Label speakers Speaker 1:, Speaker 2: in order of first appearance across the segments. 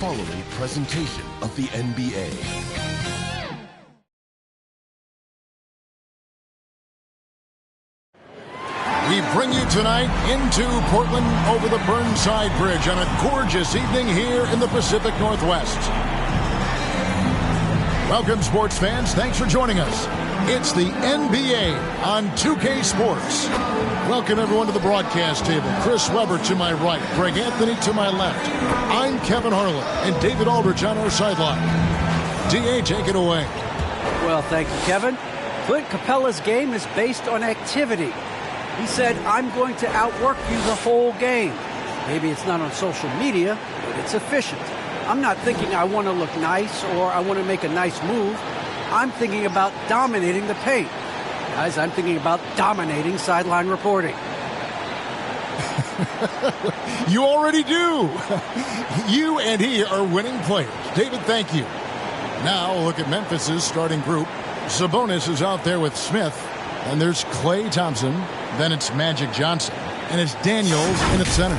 Speaker 1: Following presentation of the NBA.
Speaker 2: We bring you tonight into Portland over the Burnside Bridge on a gorgeous evening here in the Pacific Northwest. Welcome, sports fans. Thanks for joining us. It's the NBA on 2K Sports. Welcome, everyone, to the broadcast table. Chris Webber to my right, Greg Anthony to my left. I'm Kevin Harlan, and David Aldridge on our sideline. D.A., take it away.
Speaker 3: Well, thank you, Kevin. Clint Capella's game is based on activity. He said, I'm going to outwork you the whole game. Maybe it's not on social media, but it's efficient. I'm not thinking I want to look nice or I want to make a nice move. I'm thinking about dominating the paint. Guys, I'm thinking about dominating sideline reporting.
Speaker 2: You already do. You and he are winning players. David, thank you. Now look at Memphis's starting group. Sabonis is out there with Smith. And there's Klay Thompson. Then it's Magic Johnson. And it's Daniels in at center.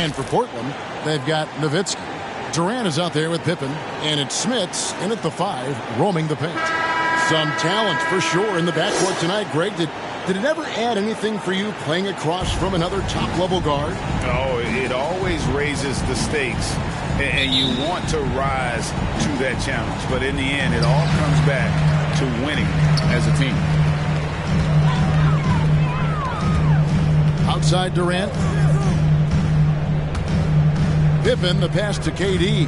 Speaker 2: And for Portland, they've got Nowitzki. Durant is out there with Pippen. And it's Smits in at the 5, roaming the paint. Some talent for sure in the backcourt tonight. Greg, did it ever add anything for you playing across from another top-level guard?
Speaker 4: Oh, it always raises the stakes. And you want to rise to that challenge. But in the end, it all comes back to winning as a team.
Speaker 2: Outside Durant. Pippen, the pass to KD.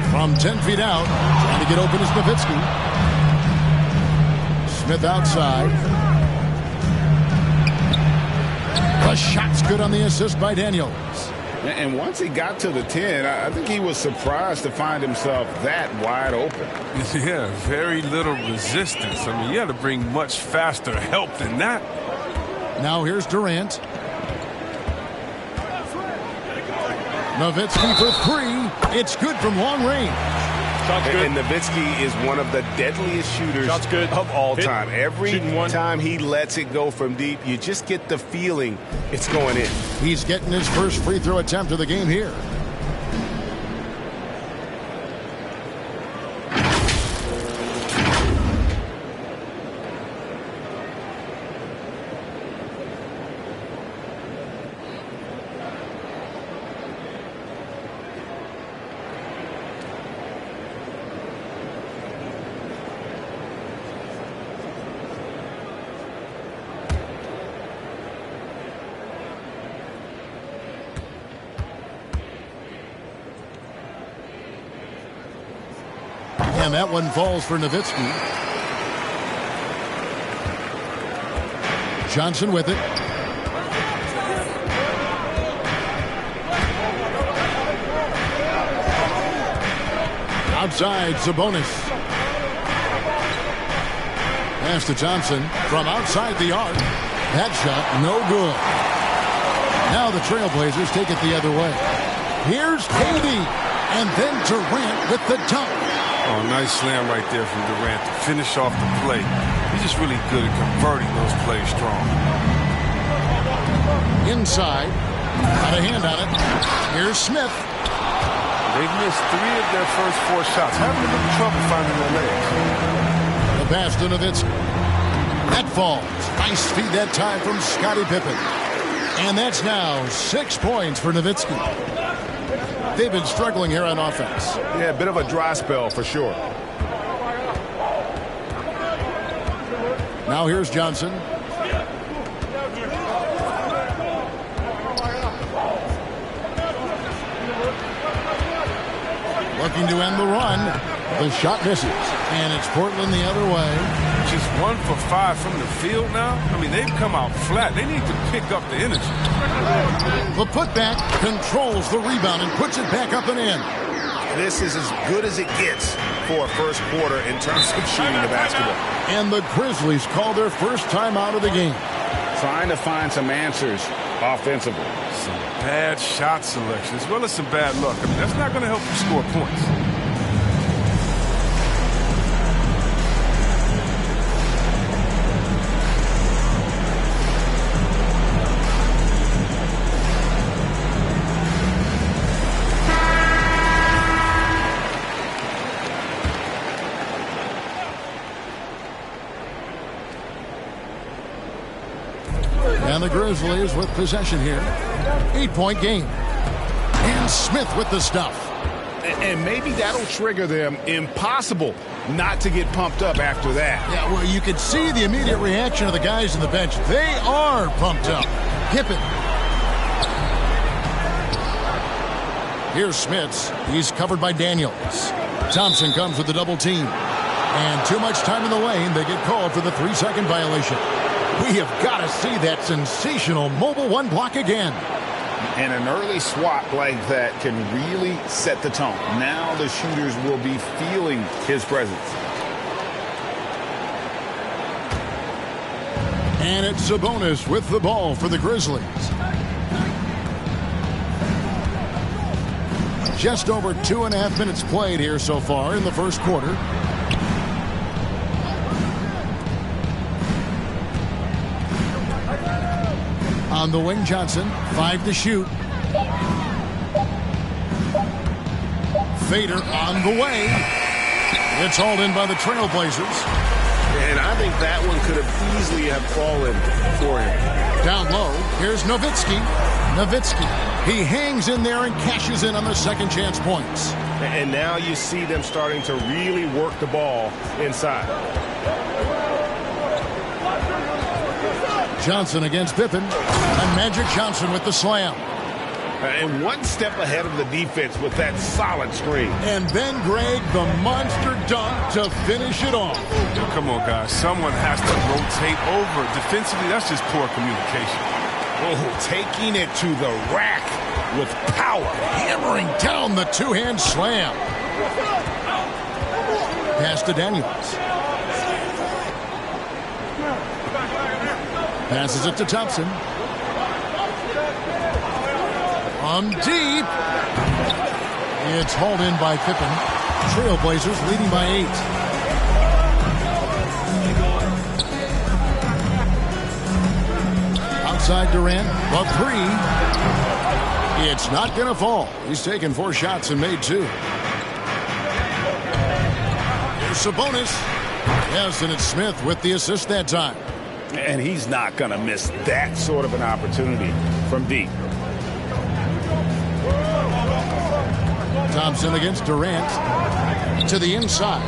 Speaker 2: From 10 feet out. Trying to get open is Nowitzki. Smith outside. The shot's good on the assist by Daniels.
Speaker 4: And once he got to the 10, I think he was surprised to find himself that wide open.
Speaker 5: Yeah, very little resistance. I mean, you got to bring much faster help than that.
Speaker 2: Now here's Durant. Nowitzki for 3. It's good from long range.
Speaker 4: And Nowitzki is one of the deadliest shooters of all time. Every time he lets it go from deep, you just get the feeling it's going in.
Speaker 2: He's getting his first free throw attempt of the game here. And that one falls for Nowitzki. Johnson with it. Outside, Sabonis. Pass to Johnson from outside the arc. That shot, no good. Now the Trailblazers take it the other way. Here's KD. And then Durant with the dunk.
Speaker 5: Oh, nice slam right there from Durant to finish off the play. He's just really good at converting those plays strong.
Speaker 2: Inside. Got a hand on it. Here's Smith.
Speaker 5: They've missed 3 of their first 4 shots. Having a little trouble finding their legs.
Speaker 2: The pass to Nowitzki. That falls. Nice feed that time from Scottie Pippen. And that's now 6 points for Nowitzki. They've been struggling here on offense.
Speaker 4: Yeah, a bit of a dry spell for sure.
Speaker 2: Now here's Johnson. Looking to end the run. The shot misses. And it's Portland the other way.
Speaker 5: Just 1 for 5 from the field now. I mean, they've come out flat. They need to pick up the energy.
Speaker 2: The putback controls the rebound and puts it back up and in.
Speaker 4: This is as good as it gets for a first quarter in terms of shooting the basketball.
Speaker 2: And the Grizzlies call their first time out of the game.
Speaker 4: Trying to find some answers offensively.
Speaker 5: Some bad shot selection as well as some bad luck. I mean, that's not going to help you score points.
Speaker 2: And the Grizzlies with possession here. 8-point game. And Smith with the stuff.
Speaker 4: And maybe that'll trigger them. Impossible not to get pumped up after that.
Speaker 2: Yeah, well, you can see the immediate reaction of the guys on the bench. They are pumped up. Pippen. Here's Smits. He's covered by Daniels. Thompson comes with the double team. And too much time in the lane. They get called for the 3-second violation. We have got to see that sensational mobile one block again.
Speaker 4: And an early swat like that can really set the tone. Now the shooters will be feeling his presence.
Speaker 2: And it's Sabonis with the ball for the Grizzlies. Just over 2.5 minutes played here so far in the first quarter. On the wing, Johnson. 5 to shoot. Fader on the way. It's hauled in by the Trailblazers.
Speaker 5: And I think that one could have easily have fallen for him.
Speaker 2: Down low, here's Nowitzki. He hangs in there and cashes in on the second chance points.
Speaker 5: And now you see them starting to really work the ball inside.
Speaker 2: Johnson against Pippen. And Magic Johnson with the slam.
Speaker 4: And one step ahead of the defense with that solid screen.
Speaker 2: And then Greg, the monster dunk to finish it off.
Speaker 5: Come on, guys. Someone has to rotate over. Defensively, that's just poor communication.
Speaker 4: Oh, taking it to the rack with power.
Speaker 2: Hammering down the two-hand slam. Pass to Daniels. Passes it to Thompson. On deep. It's hauled in by Pippen. Trailblazers leading by 8. Outside Durant, the 3. It's not going to fall. He's taken 4 shots and made 2. Here's Sabonis. Yes, and it's Smith with the assist that time.
Speaker 4: And he's not going to miss that sort of an opportunity from deep.
Speaker 2: Thompson against Durant. To the inside.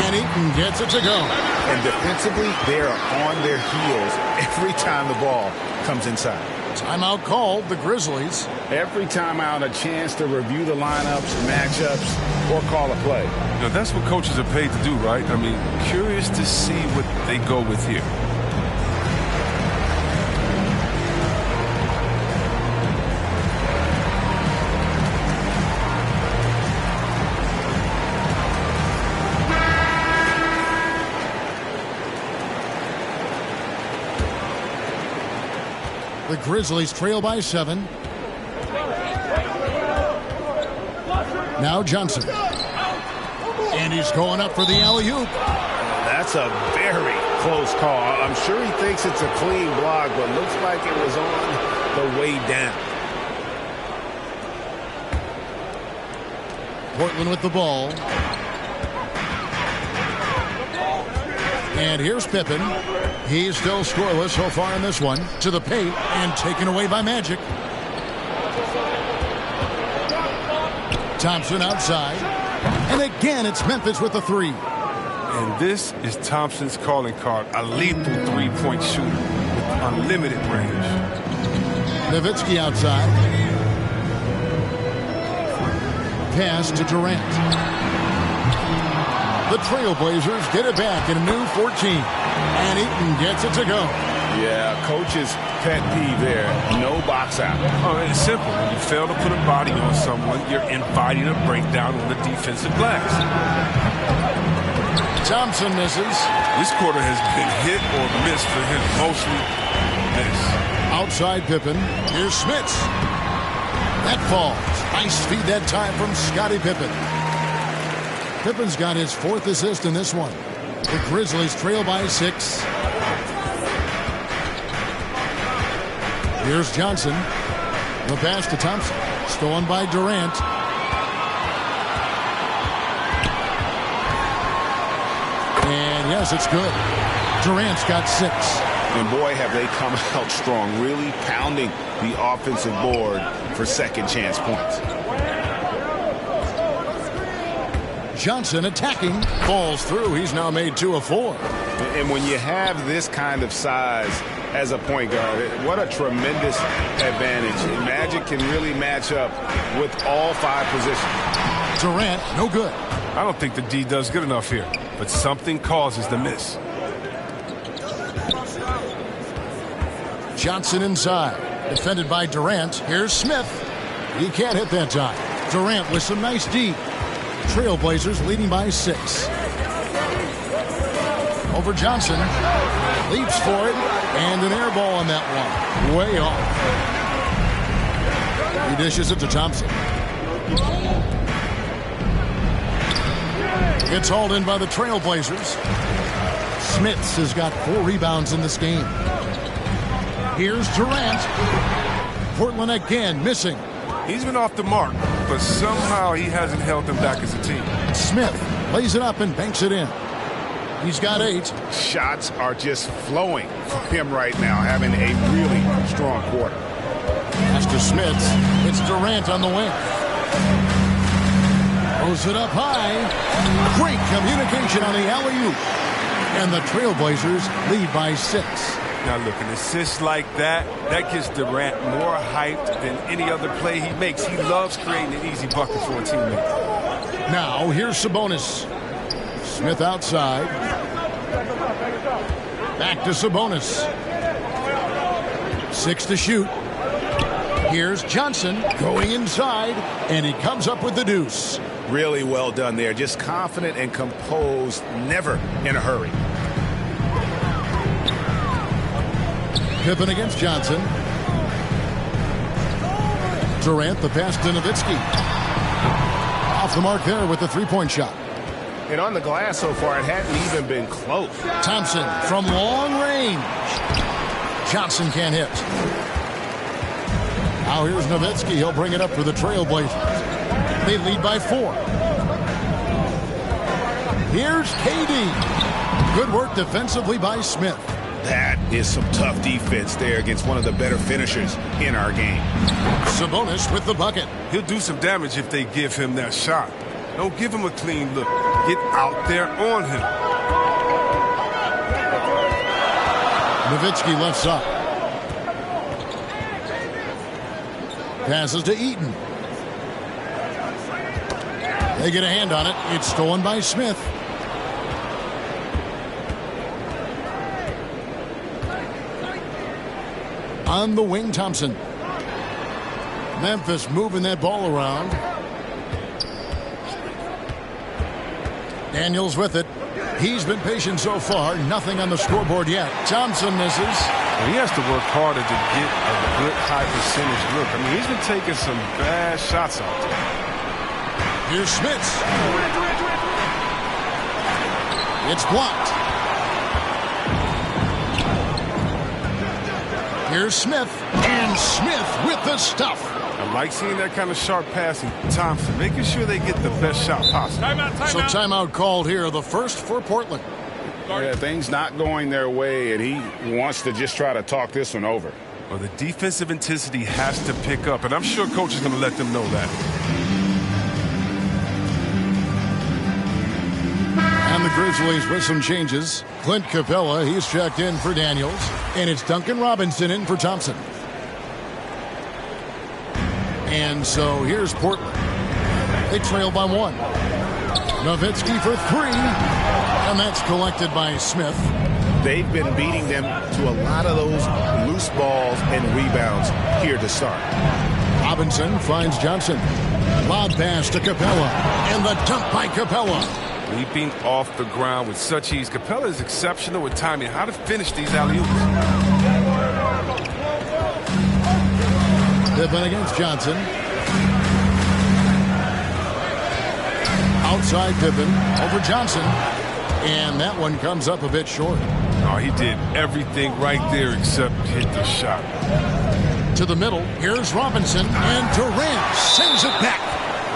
Speaker 2: And Eaton gets it to go.
Speaker 4: And defensively, they are on their heels every time the ball comes inside.
Speaker 2: Timeout called, the Grizzlies.
Speaker 4: Every timeout, a chance to review the lineups, matchups, or call a play.
Speaker 5: You know, that's what coaches are paid to do, right? I mean, curious to see what they go with here.
Speaker 2: The Grizzlies trail by 7. Now Johnson. And he's going up for the alley-oop.
Speaker 4: That's a very close call. I'm sure he thinks it's a clean block, but looks like it was on the way down.
Speaker 2: Portland with the ball. And here's Pippen. He's still scoreless so far in this one. To the paint and taken away by Magic. Thompson outside. And again, it's Memphis with the 3.
Speaker 5: And this is Thompson's calling card. A lethal three-point shooter with unlimited range.
Speaker 2: Nowitzki outside. Pass to Durant. The Trailblazers get it back in a new 14. And Eaton gets it to go.
Speaker 4: Yeah, coach's pet peeve there. No box out.
Speaker 5: Oh, it's simple. When you fail to put a body on someone, you're inviting a breakdown on the defensive glass.
Speaker 2: Thompson misses.
Speaker 5: This quarter has been hit or miss for him. Mostly miss.
Speaker 2: Outside Pippen. Here's Smits. That falls. Nice feed that time from Scottie Pippen. Pippen's got his 4th assist in this one. The Grizzlies trail by 6. Here's Johnson. The pass to Thompson. Stolen by Durant. And yes, it's good. Durant's got 6.
Speaker 4: And boy, have they come out strong, really pounding the offensive board for second chance points.
Speaker 2: Johnson attacking, falls through. He's now made 2 of 4.
Speaker 4: And when you have this kind of size as a point guard, what a tremendous advantage. Magic can really match up with all 5 positions.
Speaker 2: Durant, no good.
Speaker 5: I don't think the D does good enough here, but something causes the miss.
Speaker 2: Johnson inside, defended by Durant. Here's Smith. He can't hit that time. Durant with some nice D. Trailblazers leading by 6. Over Johnson. Leaps for it. And an air ball on that one. Way off. He dishes it to Thompson. It's hauled in by the Trailblazers. Smits has got 4 rebounds in this game. Here's Durant. Portland again missing.
Speaker 5: He's been off the mark, but somehow he hasn't held them back as a team.
Speaker 2: Smith lays it up and banks it in. He's got 8.
Speaker 4: Shots are just flowing from him right now, having a really strong quarter.
Speaker 2: Pass to Smith. It's Durant on the wing. Throws it up high. Great communication on the alley-oop. And the Trailblazers lead by 6.
Speaker 5: Now look, an assist like that gets Durant more hyped than any other play he makes. He loves creating an easy bucket for a teammate.
Speaker 2: Now here's Sabonis. Smith outside. Back to Sabonis. 6 to shoot. Here's Johnson going inside, and he comes up with the deuce.
Speaker 4: Really well done there. Just confident and composed, never in a hurry.
Speaker 2: Pippen against Johnson. Durant, the pass to Nowitzki. Off the mark there with the 3-point shot.
Speaker 4: And on the glass so far, it hadn't even been close.
Speaker 2: Thompson from long range. Johnson can't hit. Now here's Nowitzki. He'll bring it up for the Trailblazers. They lead by 4. Here's KD. Good work defensively by Smith.
Speaker 4: That is some tough defense there against one of the better finishers in our game.
Speaker 2: Sabonis with the bucket.
Speaker 5: He'll do some damage if they give him that shot. Don't give him a clean look. Get out there on him.
Speaker 2: Nowitzki left side. Passes to Eaton. They get a hand on it. It's stolen by Smith. On the wing, Thompson. Memphis moving that ball around. Daniels with it. He's been patient so far. Nothing on the scoreboard yet. Thompson misses.
Speaker 5: He has to work harder to get a good high percentage look. I mean, he's been taking some bad shots out there.
Speaker 2: Here's Smits. It's blocked. Here's Smith. And Smith with the stuff.
Speaker 5: I like seeing that kind of sharp passing. Thompson making sure they get the best shot possible.
Speaker 2: So timeout called here, the first for Portland.
Speaker 4: Yeah, things not going their way, and he wants to just try to talk this one over.
Speaker 5: Well, the defensive intensity has to pick up, and I'm sure coach is going to let them know that.
Speaker 2: And the Grizzlies with some changes. Clint Capella, he's checked in for Daniels. And it's Duncan Robinson in for Thompson. And so here's Portland. They trail by 1. Nowitzki for 3. And that's collected by Smith.
Speaker 4: They've been beating them to a lot of those loose balls and rebounds here to start.
Speaker 2: Robinson finds Johnson. Lob pass to Capella. And the dunk by Capella.
Speaker 5: Leaping off the ground with such ease. Capella is exceptional with timing. How to finish these alley-oops.
Speaker 2: Pippen against Johnson. Outside Pippen over Johnson. And that one comes up a bit short.
Speaker 5: Oh, he did everything right there except hit the shot.
Speaker 2: To the middle. Here's Robinson. And Durant sends it back.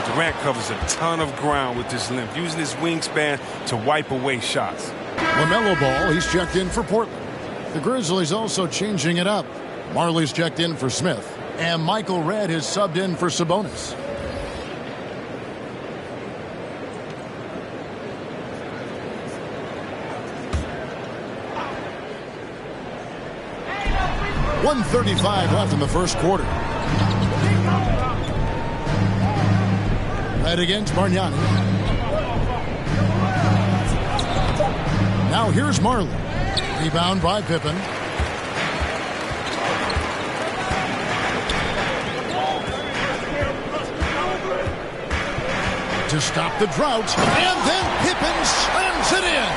Speaker 5: Durant covers a ton of ground with this limp, using his wingspan to wipe away shots.
Speaker 2: LaMelo Ball, he's checked in for Portland. The Grizzlies also changing it up. Marley's checked in for Smith, and Michael Redd is subbed in for Sabonis. .135 left in the first quarter. Redd against Bargnani. Now here's Marley. Rebound by Pippen. To stop the drought, and then Pippen slams it in.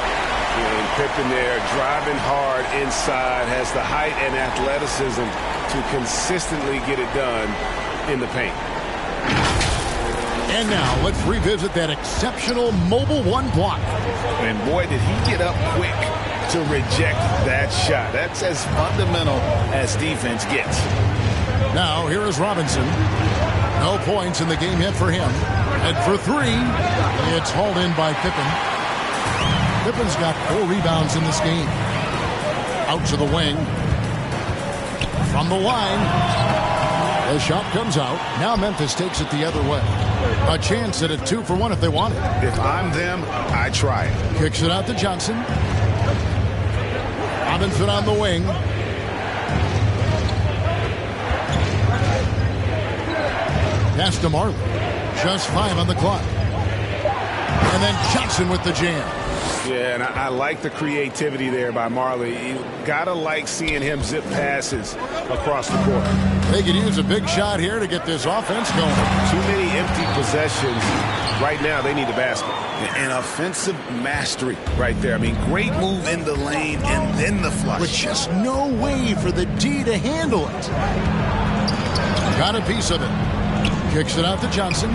Speaker 4: And Pippen there driving hard inside, has the height and athleticism to consistently get it done in the paint.
Speaker 2: And now let's revisit that exceptional mobile one block.
Speaker 4: And boy, did he get up quick to reject that shot. That's as fundamental as defense gets.
Speaker 2: Now here is Robinson. No points in the game yet for him. And for three, it's hauled in by Pippen. Pippen's got 4 rebounds in this game. Out to the wing. From the line. The shot comes out. Now Memphis takes it the other way. A chance at a 2-for-1 if they want it.
Speaker 4: If I'm them, I try it.
Speaker 2: Kicks it out to Johnson. Robinson on the wing. Pass to Marley. Just 5 on the clock. And then Johnson with the jam.
Speaker 4: Yeah, and I like the creativity there by Marley. You gotta like seeing him zip passes across the court.
Speaker 2: They could use a big shot here to get this offense going.
Speaker 4: Too many empty possessions. Right now, they need a basket. And offensive mastery right there. I mean, great move in the lane and then the flush.
Speaker 2: With just no way for the D to handle it. Got a piece of it. Kicks it out to Johnson.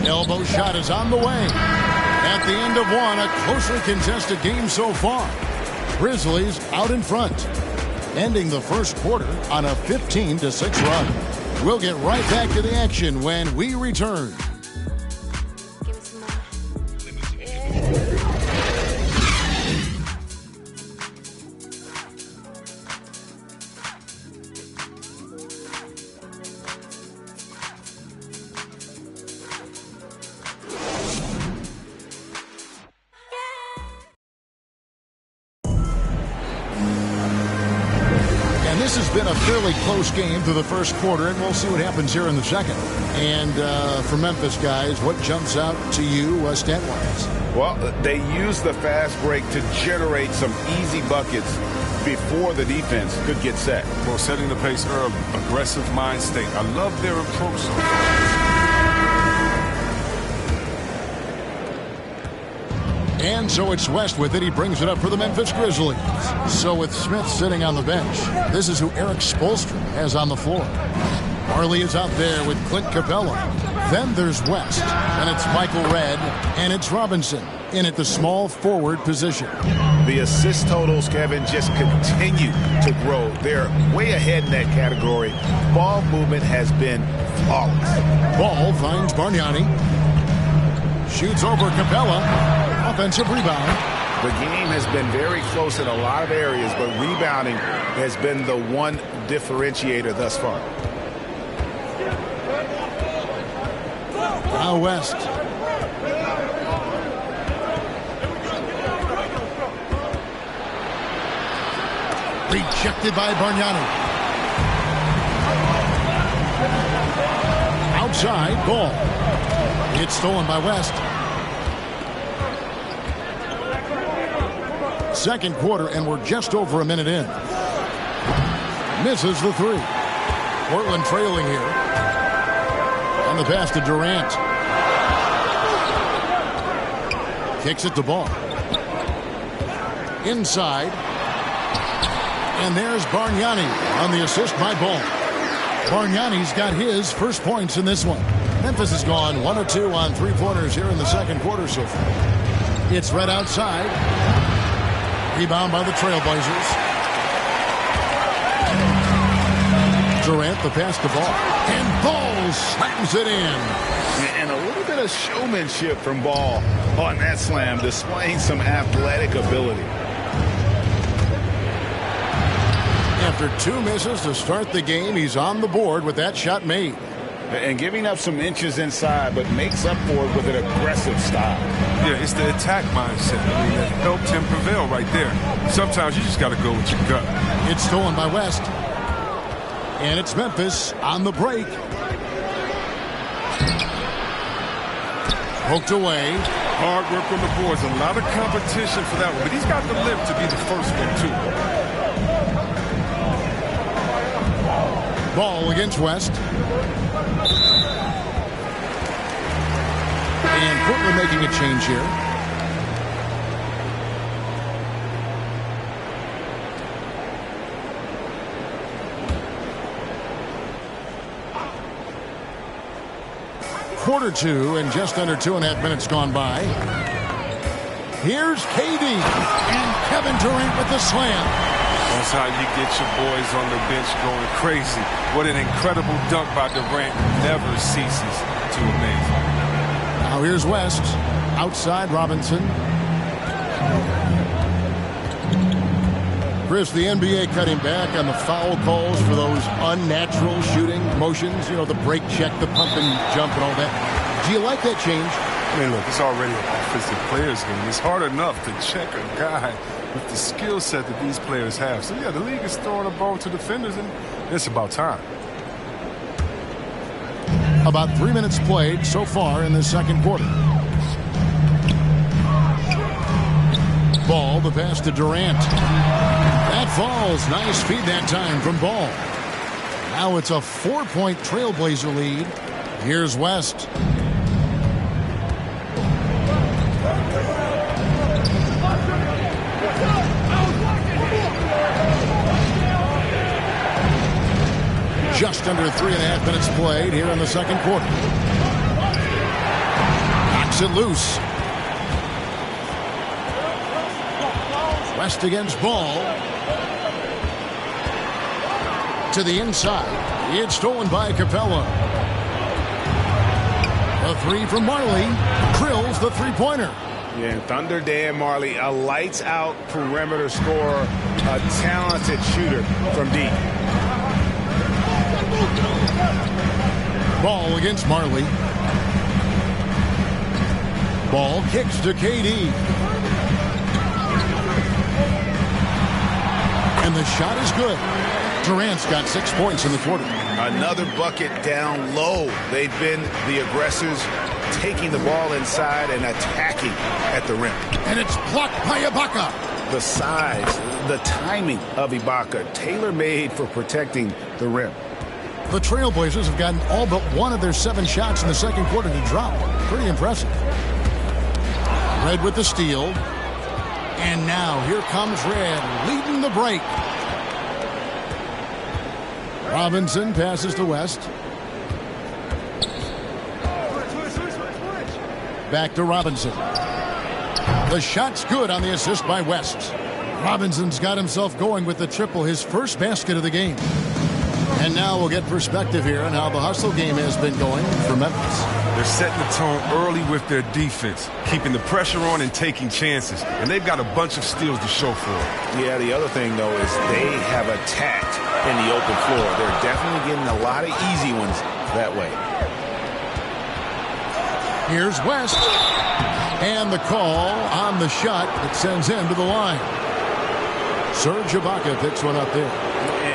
Speaker 2: Elbow shot is on the way. At the end of one, a closely contested game so far. Grizzlies out in front. Ending the first quarter on a 15-6 run. We'll get right back to the action when we return. This has been a fairly close game through the first quarter, and we'll see what happens here in the second. And for Memphis guys, what jumps out to you stat-wise?
Speaker 4: Well, they used the fast break to generate some easy buckets before the defense could get set.
Speaker 5: Well, setting the pace early, aggressive mind state. I love their approach.
Speaker 2: And so it's West with it. He brings it up for the Memphis Grizzlies. So with Smith sitting on the bench, this is who Eric Spoelstra has on the floor. Marley is out there with Clint Capella. Then there's West, and it's Michael Redd, and it's Robinson in at the small forward position.
Speaker 4: The assist totals, Kevin, just continue to grow. They're way ahead in that category. Ball movement has been flawless.
Speaker 2: Ball finds Bargnani. Shoots over Capella. Offensive rebound.
Speaker 4: The game has been very close in a lot of areas, but rebounding has been the one differentiator thus far.
Speaker 2: Now West. Rejected by Bargnani. Outside, ball. It's stolen by West. Second quarter, and we're just over a minute in. Misses the three. Portland trailing here. On the pass to Durant. Kicks it to Ball. Inside. And there's Bargnani on the assist by Ball. Bargnani's got his first points in this one. Memphis has gone 1 of 2 on three-pointers here in the second quarter so far. It's right outside. Rebound by the Trailblazers. Durant, the pass to Ball. And Ball slams it in.
Speaker 4: And a little bit of showmanship from Ball on that slam, displaying some athletic ability.
Speaker 2: After 2 misses to start the game, he's on the board with that shot made.
Speaker 4: And giving up some inches inside, but makes up for it with an aggressive style.
Speaker 5: Yeah, it's the attack mindset. I mean, it helped him prevail right there. Sometimes you just got to go with your gut.
Speaker 2: It's stolen by West. And it's Memphis on the break. Poked away.
Speaker 5: Hard work on the boards. A lot of competition for that one. But he's got the lip to be the first one, too.
Speaker 2: Ball against West. And Portland making a change here. Quarter 2 and just under 2.5 minutes gone by. Here's KD and Kevin Durant with the slam.
Speaker 5: That's how you get your boys on the bench going crazy. What an incredible dunk by Durant. Never ceases to amaze.
Speaker 2: Now here's West. Outside Robinson. Chris, the NBA cutting back on the foul calls for those unnatural shooting motions. You know, the break check, the pump and jump and all that. Do you like that change?
Speaker 5: I mean, look, it's already an offensive players game. It's hard enough to check a guy with the skill set that these players have. So, yeah, the league is throwing a ball to defenders, and it's about time.
Speaker 2: About 3 minutes played so far in the second quarter. Ball, the pass to Durant. That falls. Nice feed that time from Ball. Now it's a 4-point Trailblazer lead. Here's West. Just under 3.5 minutes played here in the second quarter. Knocks it loose. West against Ball. To the inside. It's stolen by Capella. A three from Marley. Drills the three-pointer.
Speaker 4: Yeah, Thunder Dan Marley, a lights-out perimeter scorer, a talented shooter from deep.
Speaker 2: Ball against Marley. Ball kicks to KD. And the shot is good. Durant's got 6 points in the quarter.
Speaker 4: Another bucket down low. They've been the aggressors, taking the ball inside and attacking at the rim.
Speaker 2: And it's blocked by Ibaka.
Speaker 4: The size, the timing of Ibaka, tailor-made for protecting the rim.
Speaker 2: The Trailblazers have gotten all but one of their 7 shots in the second quarter to drop. Pretty impressive. Red with the steal. And now here comes Red, leading the break. Robinson passes to West. Back to Robinson. The shot's good on the assist by West. Robinson's got himself going with the triple, his first basket of the game. And now we'll get perspective here on how the hustle game has been going for Memphis.
Speaker 5: They're setting the tone early with their defense, keeping the pressure on and taking chances. And they've got a bunch of steals to show for it.
Speaker 4: Yeah, the other thing, though, is they have attacked in the open floor. They're definitely getting a lot of easy ones that way.
Speaker 2: Here's West. And the call on the shot that sends him to the line. Serge Ibaka picks one up there.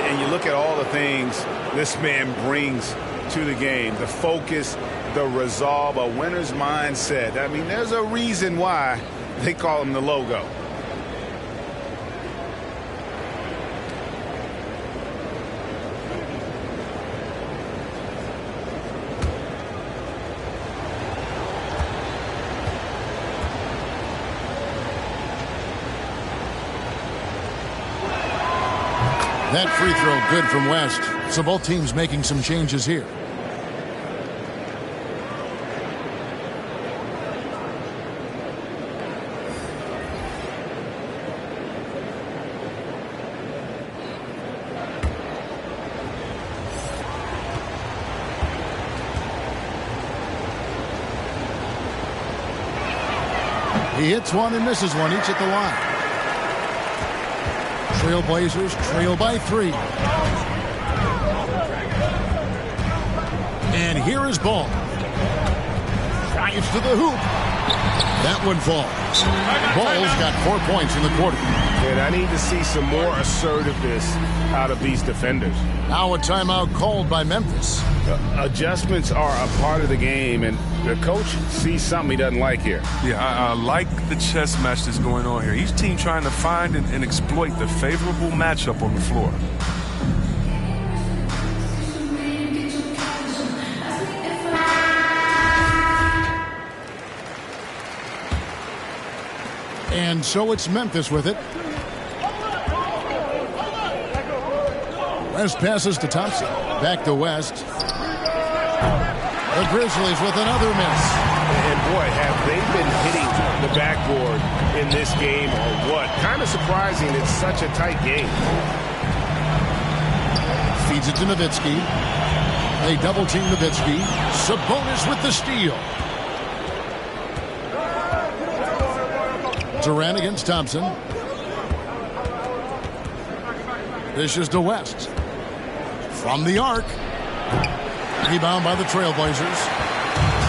Speaker 4: And you look at all the things this man brings to the game. The focus, the resolve, a winner's mindset. I mean, there's a reason why they call him the logo.
Speaker 2: That free throw good from West. So both teams making some changes here. He hits one and misses one, each at the line. Trailblazers trail by 3. And here is Ball. Drives to the hoop. That one falls. Ball's got 4 points in the quarter.
Speaker 4: And I need to see some more assertiveness out of these defenders.
Speaker 2: Now a timeout called by Memphis.
Speaker 4: Adjustments are a part of the game, and the coach sees something he doesn't like here.
Speaker 5: Yeah, I like the chess match that's going on here. Each team trying to find and exploit the favorable matchup on the floor.
Speaker 2: And so it's Memphis with it. West passes to Thompson. Back to West. The Grizzlies with another miss.
Speaker 4: And boy, have they been hitting the backboard in this game or what? Kind of surprising it's such a tight game.
Speaker 2: Feeds it to Nowitzki. They double team Nowitzki. Sabonis with the steal. Durant against Thompson. Dishes to West. From the arc. Rebound by the Trailblazers.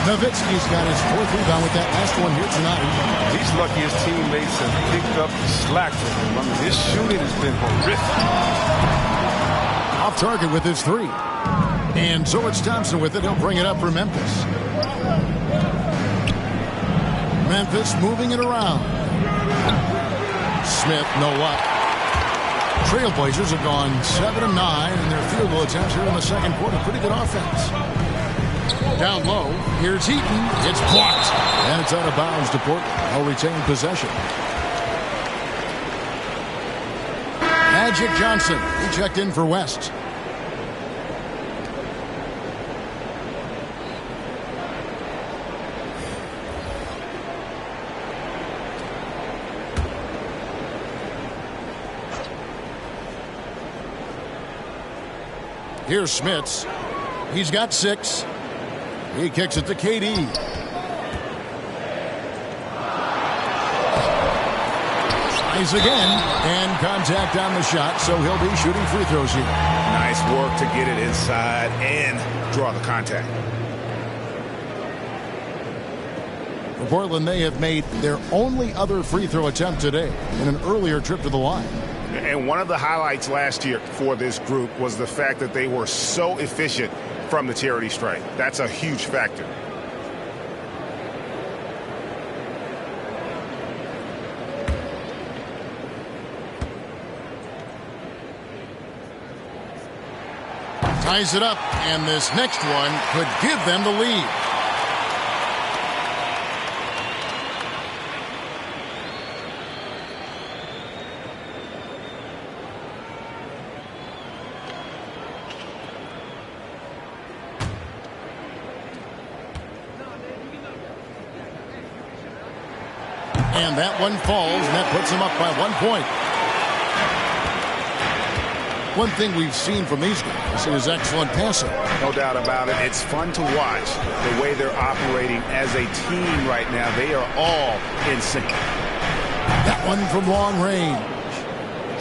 Speaker 2: Nowitzki's got his 4th rebound with that last one here tonight.
Speaker 5: He's lucky his teammates have picked up the slack from him. I mean, his shooting has been horrific.
Speaker 2: Off target with his 3. And so it's Thompson with it. He'll bring it up for Memphis. Memphis moving it around. Smith, no luck. Trailblazers have gone 7 of 9 in their field goal attempts here in the second quarter. Pretty good offense. Down low, here's Heaton. It's blocked. And it's out of bounds to Portland. They'll retain possession. Magic Johnson. He checked in for West. Here's Smits. He's got 6. He kicks it to KD. Tries again. And contact on the shot, so he'll be shooting free throws here.
Speaker 4: Nice work to get it inside and draw the contact.
Speaker 2: For Portland, they have made their only other free throw attempt today in an earlier trip to the line.
Speaker 4: And one of the highlights last year for this group was the fact that they were so efficient from the charity stripe. That's a huge factor.
Speaker 2: Ties it up, and this next one could give them the lead. And that one falls, and that puts them up by 1 point. One thing we've seen from these guys is excellent passing.
Speaker 4: No doubt about it. It's fun to watch the way they're operating as a team right now. They are all in sync.
Speaker 2: That one from long range.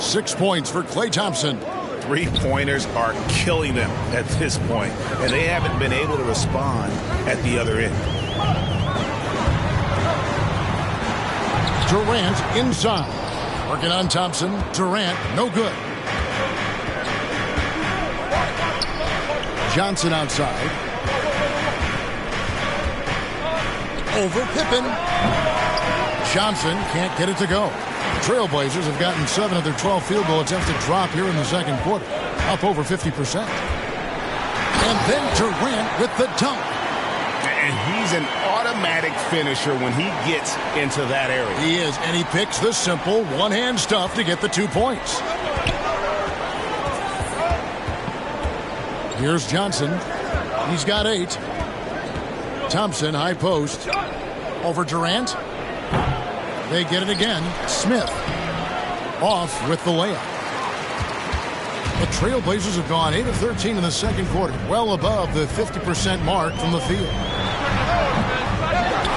Speaker 2: 6 points for Klay Thompson.
Speaker 4: 3-pointers are killing them at this point, and they haven't been able to respond at the other end.
Speaker 2: Durant inside. Working on Thompson. Durant, no good. Johnson outside. Over Pippen. Johnson can't get it to go. Trailblazers have gotten 7 of their 12 field goal attempts to drop here in the second quarter. Up over 50%. And then Durant with the dunk.
Speaker 4: And he's an automatic finisher when he gets into that area.
Speaker 2: He is, and he picks the simple one-hand stuff to get the 2 points. Here's Johnson. He's got 8. Thompson, high post. Over Durant. They get it again. Smith. Off with the layup. The Trailblazers have gone 8 of 13 in the second quarter. Well above the 50% mark from the field.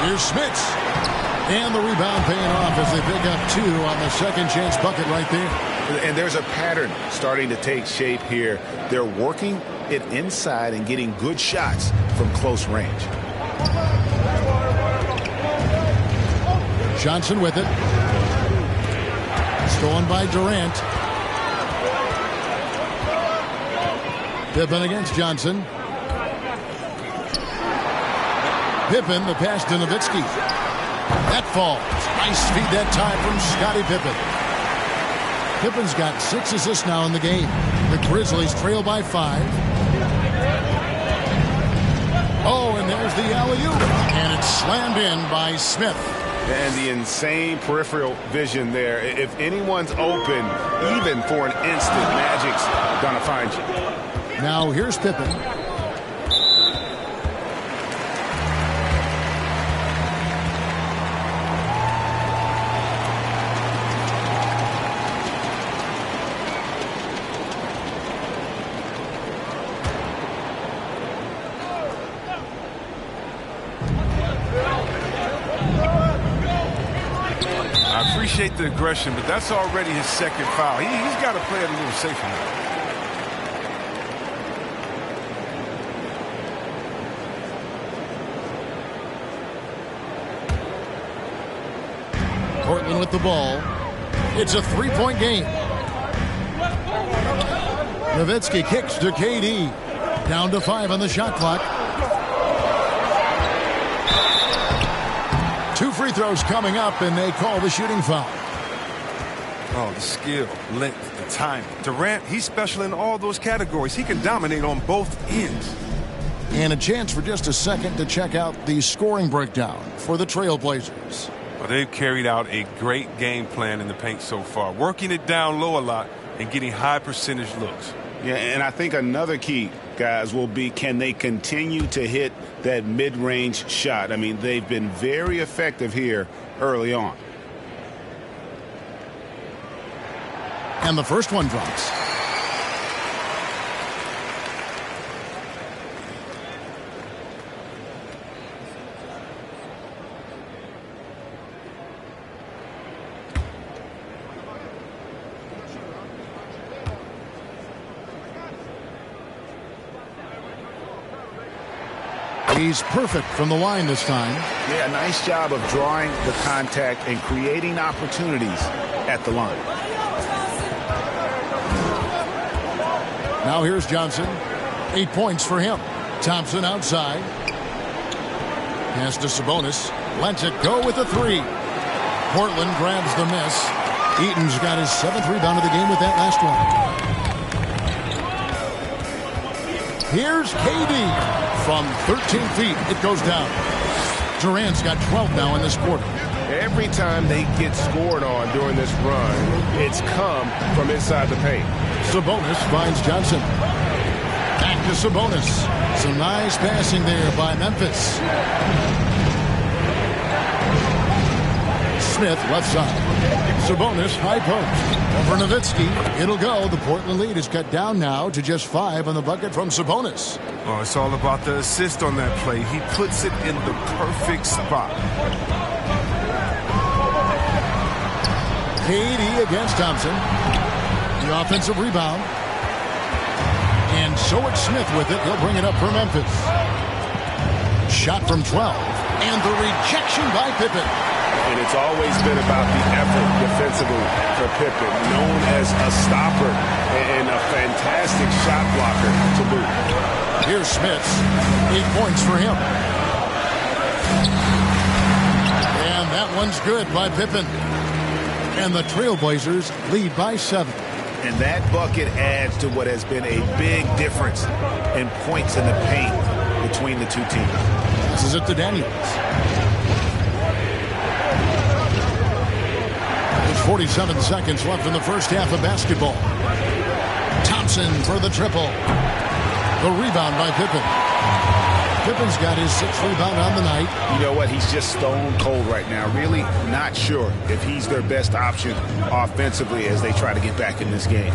Speaker 2: Here's Smits. And the rebound paying off as they pick up 2 on the second chance bucket right there.
Speaker 4: And there's a pattern starting to take shape here. They're working it inside and getting good shots from close range.
Speaker 2: Johnson with it. Stolen by Durant. Pippen against Johnson. Pippen, the pass to Nowitzki. That falls. Nice feed that time from Scottie Pippen. Pippen's got 6 assists now in the game. The Grizzlies trail by 5. Oh, and there's the alley-oop. And it's slammed in by Smith.
Speaker 4: And the insane peripheral vision there. If anyone's open, even for an instant, Magic's gonna find you.
Speaker 2: Now here's Pippen.
Speaker 5: Appreciate the aggression, but that's already his second foul. He's got to play it a little safer now.
Speaker 2: Portland with the ball. It's a 3-point game. Nowitzki kicks to KD. Down to 5 on the shot clock. 2 free throws coming up, and they call the shooting foul.
Speaker 5: Oh, the skill, length, the time. Durant, he's special in all those categories. He can dominate on both ends.
Speaker 2: And a chance for just a second to check out the scoring breakdown for the Trailblazers.
Speaker 5: Well, they've carried out a great game plan in the paint so far, working it down low a lot and getting high percentage looks.
Speaker 4: Yeah, and I think another key, guys, will be can they continue to hit that mid-range shot? I mean, they've been very effective here early on.
Speaker 2: And the first one drops. He's perfect from the line this time.
Speaker 4: Yeah, nice job of drawing the contact and creating opportunities at the line.
Speaker 2: Now here's Johnson. 8 points for him. Thompson outside. Pass to Sabonis. Lets it go with a 3. Portland grabs the miss. Eaton's got his 7th rebound of the game with that last one. Here's KD. From 13 feet, it goes down. Durant's got 12 now in this quarter.
Speaker 4: Every time they get scored on during this run, it's come from inside the paint.
Speaker 2: Sabonis finds Johnson. Back to Sabonis. Some nice passing there by Memphis. Smith left side. Sabonis high post. For Nowitzki, it'll go. The Portland lead is cut down now to just 5 on the bucket from Sabonis.
Speaker 5: Oh, it's all about the assist on that play. He puts it in the perfect spot.
Speaker 2: KD against Thompson. The offensive rebound. And so it's Smith with it. He'll bring it up for Memphis. Shot from 12. And the rejection by Pippen.
Speaker 4: And it's always been about the effort defensively for Pippen, known as a stopper and a fantastic shot blocker to boot.
Speaker 2: Here's Smith. 8 points for him. And that one's good by Pippen. And the Trailblazers lead by 7.
Speaker 4: And that bucket adds to what has been a big difference in points in the paint between the two teams.
Speaker 2: This is it to Daniels. There's 47 seconds left in the first half of basketball. Thompson for the triple. The rebound by Pippen. Pippen's got his 6th rebound on the night.
Speaker 4: You know what? He's just stone cold right now. Really not sure if he's their best option offensively as they try to get back in this game.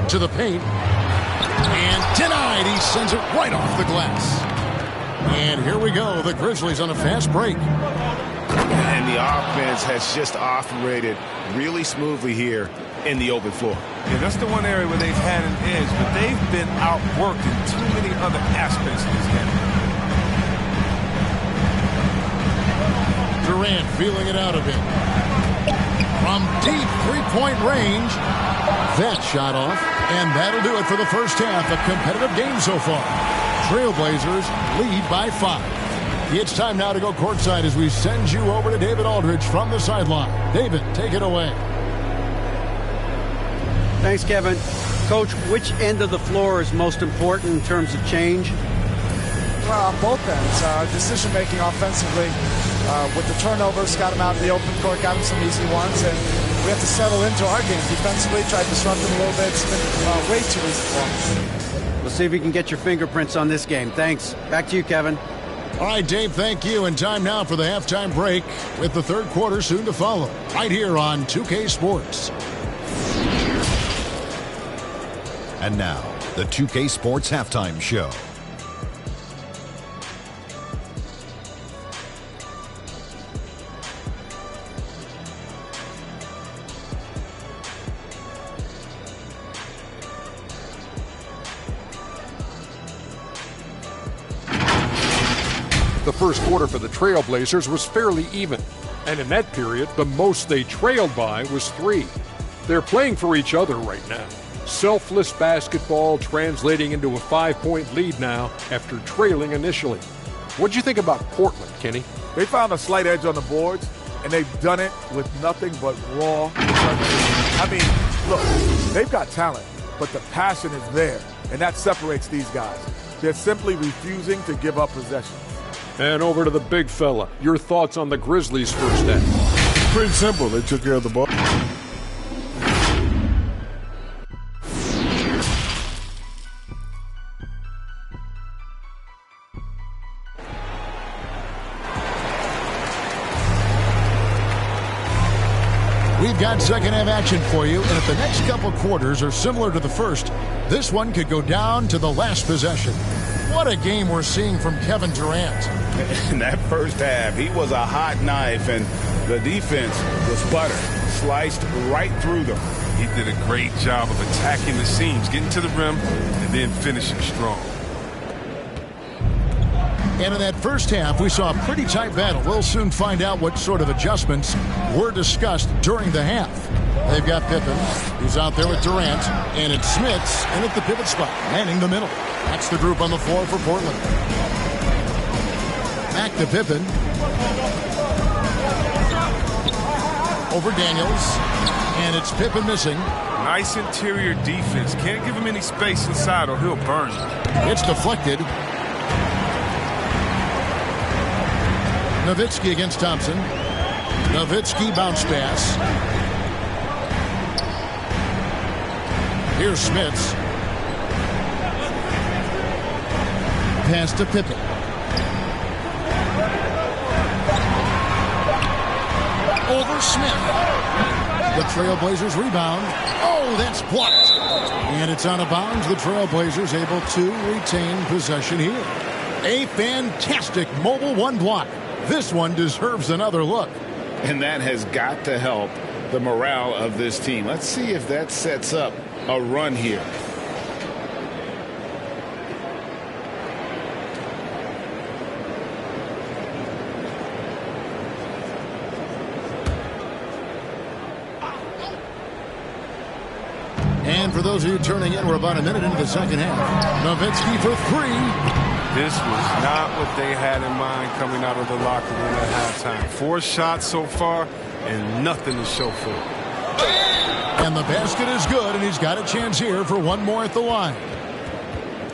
Speaker 2: To the paint. And denied. He sends it right off the glass. And here we go. The Grizzlies on a fast break.
Speaker 4: And the offense has just operated really smoothly here in the open floor.
Speaker 5: Yeah, that's the one area where they've had an edge, but they've been outworked in too many other aspects of this game.
Speaker 2: Durant feeling it out a bit. From deep three-point range. That shot off, and that'll do it for the first half. A competitive game so far. Trailblazers lead by 5. It's time now to go courtside as we send you over to David Aldridge from the sideline. David, take it away.
Speaker 3: Thanks, Kevin. Coach, which end of the floor is most important in terms of change?
Speaker 6: Well, on both ends. Decision-making offensively with the turnovers, got him out in the open court, got him some easy ones, and we have to settle into our game defensively, try to disrupt him a little bit. It's been way too easy for him.
Speaker 3: We'll see if we can get your fingerprints on this game. Thanks. Back to you, Kevin.
Speaker 2: All right, Dave, thank you. And time now for the halftime break with the third quarter soon to follow. Right here on 2K Sports.
Speaker 7: And now, the 2K Sports Halftime Show.
Speaker 8: The first quarter for the Trailblazers was fairly even, and in that period, the most they trailed by was 3. They're playing for each other right now. Selfless basketball translating into a 5-point lead now after trailing initially. What'd you think about Portland, Kenny?
Speaker 9: They found a slight edge on the boards, and they've done it with nothing but raw determination. I mean, look, they've got talent, but the passion is there, and that separates these guys. They're simply refusing to give up possession.
Speaker 8: And over to the big fella. Your thoughts on the Grizzlies' first half?
Speaker 5: Pretty simple. They took care of the ball.
Speaker 2: We've got second half action for you, and if the next couple quarters are similar to the first, this one could go down to the last possession. What a game we're seeing from Kevin Durant.
Speaker 4: In that first half, he was a hot knife, and the defense was butter, sliced right through them.
Speaker 5: He did a great job of attacking the seams, getting to the rim, and then finishing strong.
Speaker 2: And in that first half, we saw a pretty tight battle. We'll soon find out what sort of adjustments were discussed during the half. They've got Pippen, who's out there with Durant, and it's Smits, and at the pivot spot, manning the middle. That's the group on the floor for Portland. Back to Pippen. Over Daniels, and it's Pippen missing.
Speaker 5: Nice interior defense. Can't give him any space inside or he'll burn you.
Speaker 2: It's deflected. Nowitzki against Thompson. Nowitzki bounce pass. Here's Smits. Pass to Pippen. Over Smith. The Trailblazers rebound. Oh, that's blocked. And it's out of bounds. The Trailblazers able to retain possession here. A fantastic mobile one block. This one deserves another look.
Speaker 4: And that has got to help the morale of this team. Let's see if that sets up a run here.
Speaker 2: And for those of you turning in, we're about a minute into the second half. Nowitzki for 3.
Speaker 5: This was not what they had in mind coming out of the locker room at halftime. 4 shots so far and nothing to show for it.
Speaker 2: And the basket is good, and he's got a chance here for one more at the line.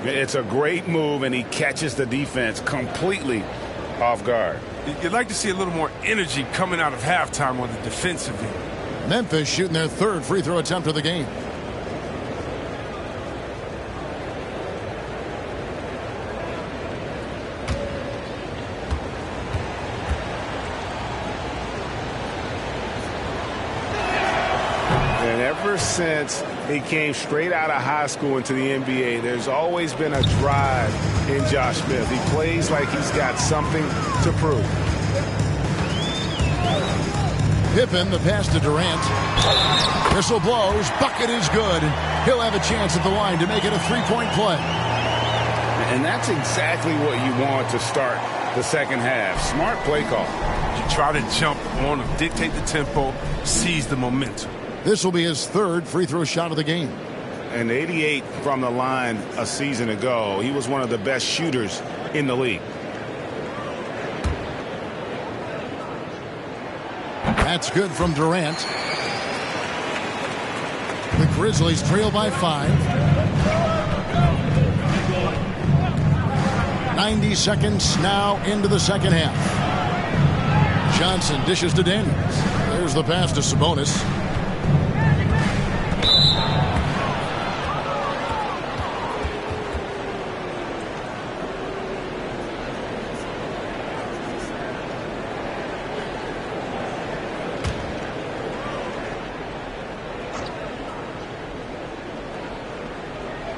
Speaker 4: It's a great move, and he catches the defense completely off guard.
Speaker 5: You'd like to see a little more energy coming out of halftime on the defensive end.
Speaker 2: Memphis shooting their third free throw attempt of the game.
Speaker 4: Ever since he came straight out of high school into the NBA, there's always been a drive in Josh Smith. He plays like he's got something to prove.
Speaker 2: Pippen, the pass to Durant. Whistle blows. Bucket is good. And he'll have a chance at the line to make it a three-point play.
Speaker 4: And that's exactly what you want to start the second half. Smart play call.
Speaker 5: You try to jump on him, dictate the tempo, seize the momentum.
Speaker 2: This will be his third free throw shot of the game.
Speaker 4: And 88 from the line a season ago. He was one of the best shooters in the league.
Speaker 2: That's good from Durant. The Grizzlies trail by 5. 90 seconds now into the second half. Johnson dishes to Daniels. There's the pass to Sabonis.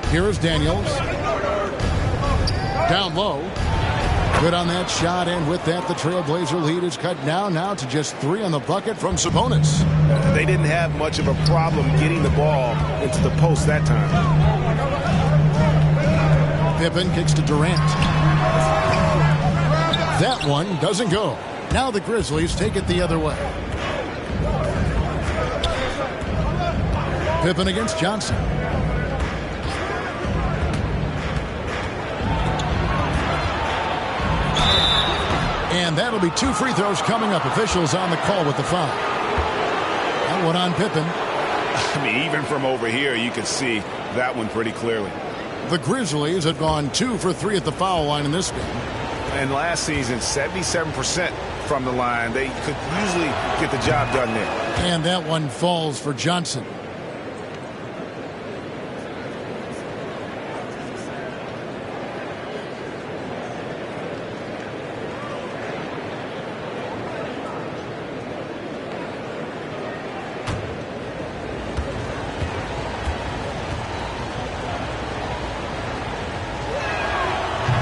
Speaker 2: Here is Daniels. Down low. Good on that shot, and with that, the Trailblazer lead is cut down now to just 3 on the bucket from Sabonis.
Speaker 4: They didn't have much of a problem getting the ball into the post that time.
Speaker 2: Pippen kicks to Durant. That one doesn't go. Now the Grizzlies take it the other way. Pippen against Johnson. And that'll be 2 free throws coming up. Officials on the call with the foul. That one on Pippen.
Speaker 4: I mean, even from over here, you can see that one pretty clearly.
Speaker 2: The Grizzlies have gone 2 for 3 at the foul line in this game.
Speaker 4: And last season, 77% from the line. They could usually get the job done there.
Speaker 2: And that one falls for Johnson.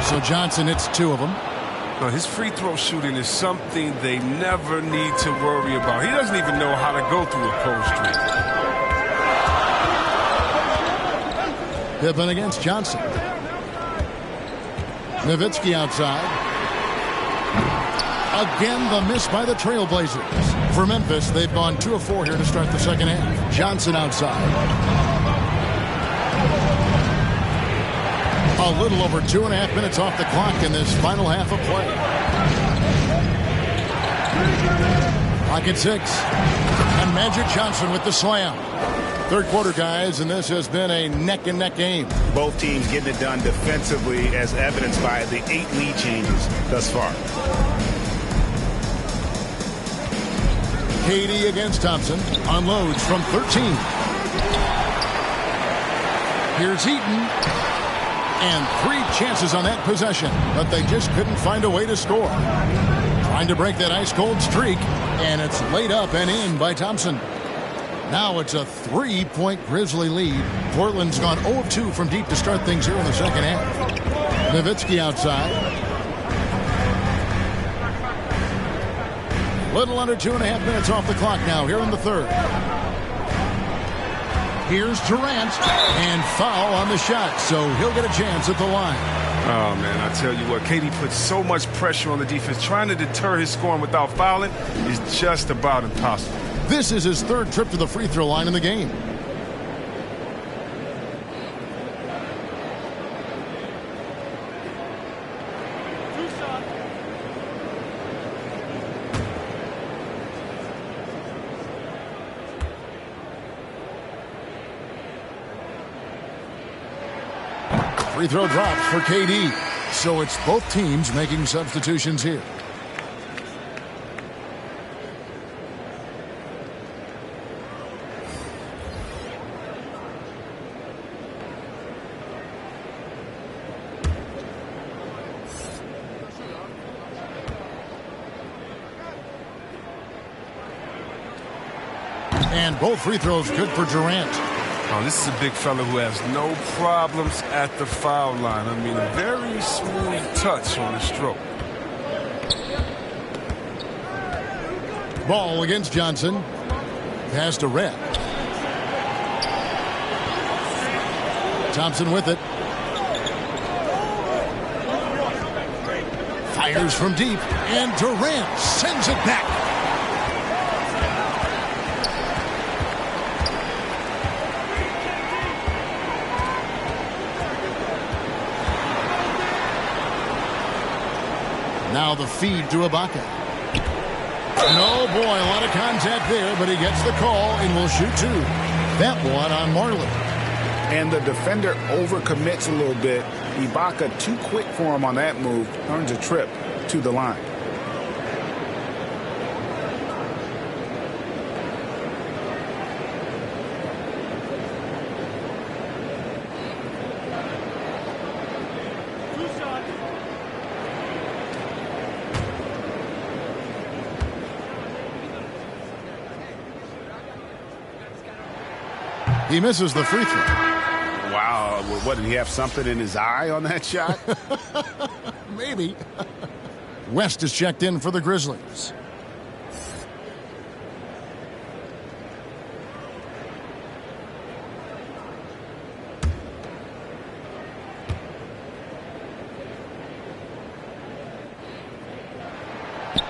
Speaker 2: So Johnson hits 2 of them.
Speaker 5: Now, his free throw shooting is something they never need to worry about. He doesn't even know how to go through a cold streak.
Speaker 2: Pippen against Johnson. Nowitzki outside. Again, the miss by the Trailblazers. For Memphis, they've gone 2 of 4 here to start the second half. Johnson outside. A little over 2.5 minutes off the clock in this final half of play. Clock at 6. And Magic Johnson with the slam. Third quarter, guys, and this has been a neck-and-neck game.
Speaker 4: Both teams getting it done defensively, as evidenced by the 8 lead changes thus far.
Speaker 2: KD against Thompson. Unloads from 13. Here's Eaton. And 3 chances on that possession, but they just couldn't find a way to score. Trying to break that ice-cold streak, and it's laid up and in by Thompson. Now it's a 3-point Grizzly lead. Portland's gone 0 of 2 from deep to start things here in the second half. Nowitzki outside. Little under 2.5 minutes off the clock now here in the third. Here's Durant, and foul on the shot, so he'll get a chance at the line.
Speaker 5: Oh, man, I tell you what, KD puts so much pressure on the defense. Trying to deter his scoring without fouling is just about impossible.
Speaker 2: This is his 3rd trip to the free throw line in the game. Free throw drops for KD. So it's both teams making substitutions here. And both free throws good for Durant.
Speaker 5: Oh, this is a big fella who has no problems at the foul line. I mean, a very smooth touch on the stroke.
Speaker 2: Ball against Johnson. Pass to Red. Thompson with it. Fires from deep, and Durant sends it back. Now the feed to Ibaka. No, boy, a lot of contact there, but he gets the call and will shoot two. That one on Marley.
Speaker 4: And the defender overcommits a little bit. Ibaka too quick for him on that move. Earns a trip to the line.
Speaker 2: He misses the free throw.
Speaker 4: Wow. What, did he have something in his eye on that shot?
Speaker 2: Maybe. West is checked in for the Grizzlies.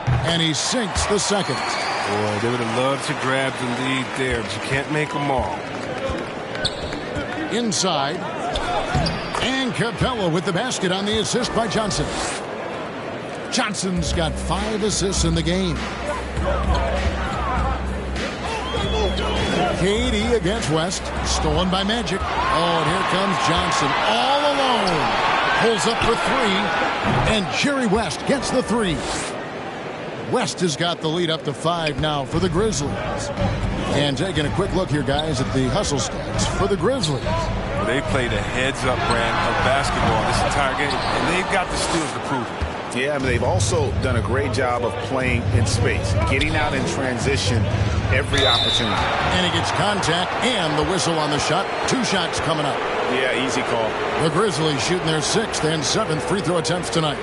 Speaker 2: And he sinks the second.
Speaker 5: Boy, they would have loved to grab the lead there, but you can't make them all.
Speaker 2: Inside. And Capella with the basket on the assist by Johnson. Johnson's got 5 assists in the game. KD against West. Stolen by Magic. Oh, and here comes Johnson all alone. Pulls up for 3. And Jerry West gets the 3. West has got the lead up to 5 now for the Grizzlies. And taking a quick look here, guys, at the hustle stats for the Grizzlies.
Speaker 5: Well, they played a heads-up brand of basketball this entire game, and they've got the skills to prove it.
Speaker 4: Yeah, but they've also done a great job of playing in space, getting out in transition every opportunity.
Speaker 2: And he gets contact and the whistle on the shot. 2 shots coming up.
Speaker 4: Yeah, easy call.
Speaker 2: The Grizzlies shooting their 6th and 7th free throw attempts tonight.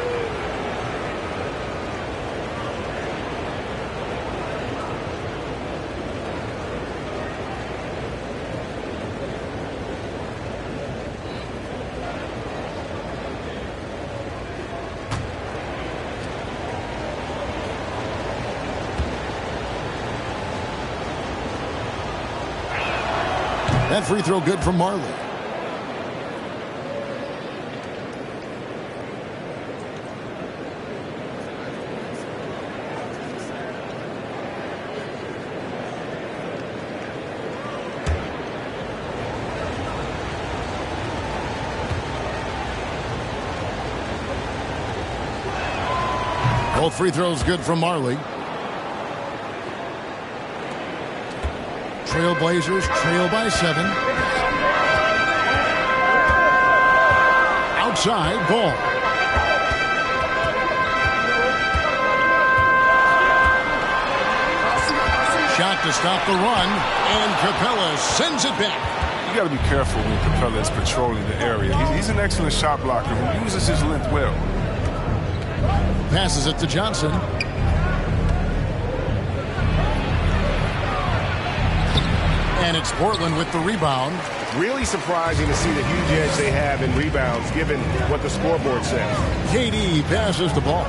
Speaker 2: That free throw good from Marley. Both free throws good from Marley. Trailblazers trail by 7. Outside, Ball. Shot to stop the run, and Capella sends it back.
Speaker 5: You got to be careful when Capella is patrolling the area. He's an excellent shot blocker who uses his length well.
Speaker 2: Passes it to Johnson. And it's Portland with the rebound.
Speaker 4: Really surprising to see the huge edge they have in rebounds, given what the scoreboard says.
Speaker 2: KD passes the ball.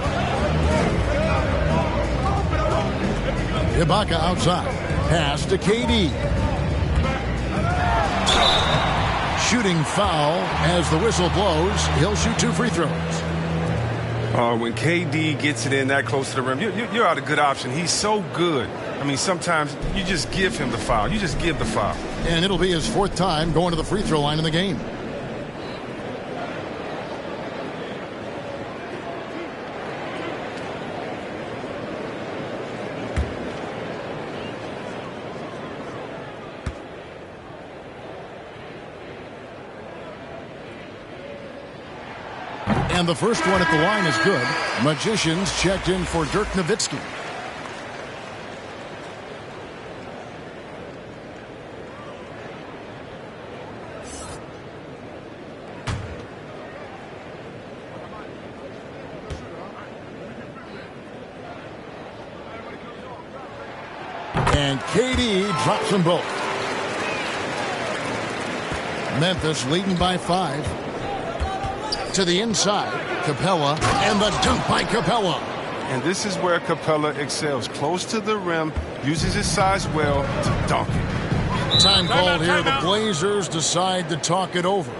Speaker 2: Ibaka outside. Pass to KD. Shooting foul as the whistle blows. He'll shoot 2 free throws.
Speaker 5: When KD gets it in that close to the rim, you're out a good option. He's so good. I mean, sometimes you just give him the foul. You just give the foul.
Speaker 2: And it'll be his 4th time going to the free throw line in the game. And the first one at the line is good. Magicians checked in for Dirk Nowitzki. And KD drops them both. Memphis leading by 5. To the inside, Capella, and the dunk by Capella.
Speaker 5: And this is where Capella excels. Close to the rim, uses his size well to dunk it.
Speaker 2: Time called here. The Blazers decide to talk it over.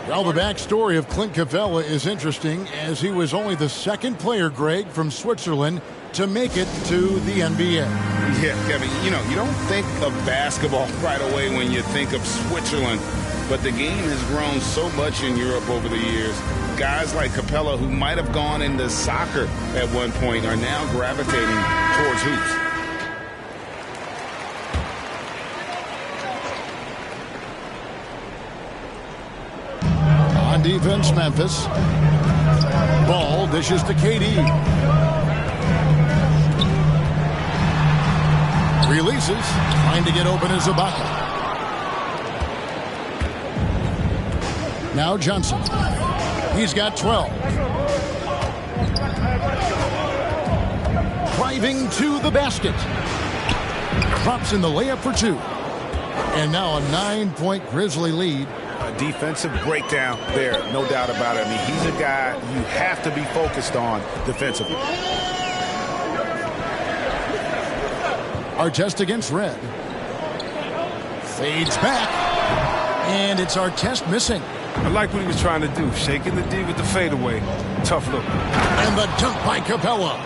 Speaker 2: Well, the backstory of Clint Capella is interesting, as he was only the second player, Greg, from Switzerland to make it to the NBA.
Speaker 4: Yeah, Kevin, you don't think of basketball right away when you think of Switzerland, but the game has grown so much in Europe over the years. Guys like Capella, who might have gone into soccer at one point, are now gravitating towards hoops.
Speaker 2: On defense, Memphis. Ball dishes to KD. Releases, trying to get open is Ibaka. Now Johnson. He's got 12. Driving to the basket. Drops in the layup for 2. And now a 9-point Grizzly lead.
Speaker 4: A defensive breakdown there, no doubt about it. I mean, he's a guy you have to be focused on defensively.
Speaker 2: Artest against Red. Fades back. And it's Artest missing.
Speaker 5: I like what he was trying to do. Shaking the D with the fadeaway. Tough look.
Speaker 2: And the dunk by Capella.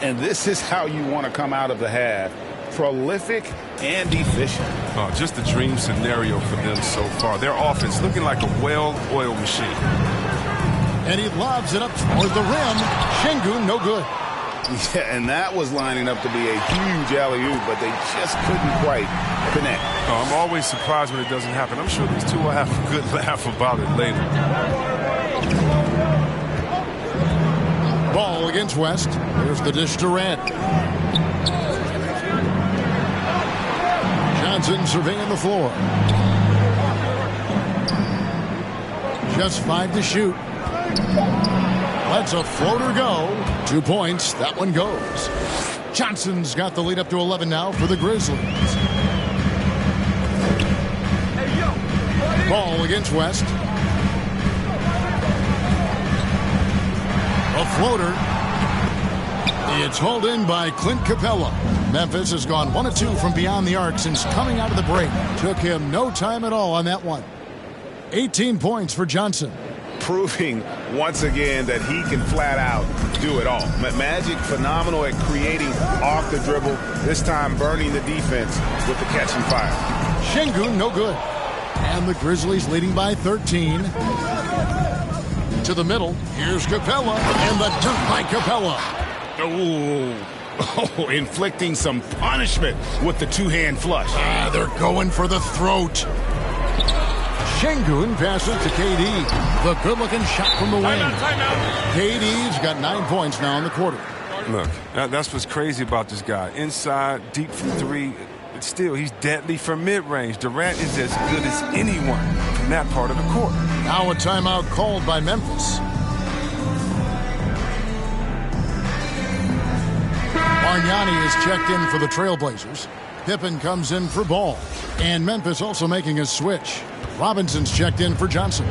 Speaker 4: And this is how you want to come out of the half. Prolific and efficient.
Speaker 5: Oh, just a dream scenario for them so far. Their offense looking like a well-oiled machine.
Speaker 2: And he lobs it up toward the rim. Şengün, no good.
Speaker 4: Yeah, and that was lining up to be a huge alley-oop, but they just couldn't quite connect.
Speaker 5: Oh, I'm always surprised when it doesn't happen. I'm sure these two will have a good laugh about it later.
Speaker 2: Ball against West. Here's the dish to Red. Johnson surveying the floor. Just 5 to shoot. Lets a floater go. 2 points. That one goes. Johnson's got the lead up to 11 now for the Grizzlies. Ball against West. A floater. It's hauled in by Clint Capella. Memphis has gone 1 of 2 from beyond the arc since coming out of the break. Took him no time at all on that one. 18 points for Johnson.
Speaker 4: Proving once again that he can flat out do it all. Magic phenomenal at creating off the dribble, this time burning the defense with the catch and fire.
Speaker 2: Şengün, no good. And the Grizzlies leading by 13. To the middle, here's Capella, and the dunk by Capella.
Speaker 4: Oh, inflicting some punishment with the two-hand flush.
Speaker 2: They're going for the throat. Şengün passes to KD. The good-looking shot from the wing. KD's got 9 points now in the quarter.
Speaker 5: Look, that's what's crazy about this guy. Inside, deep from 3, but still, he's deadly from mid-range. Durant is as good as anyone from that part of the court.
Speaker 2: Now a timeout called by Memphis. Bargnani is checked in for the Trailblazers. Pippen comes in for Ball. And Memphis also making a switch. Robinson's checked in for Johnson.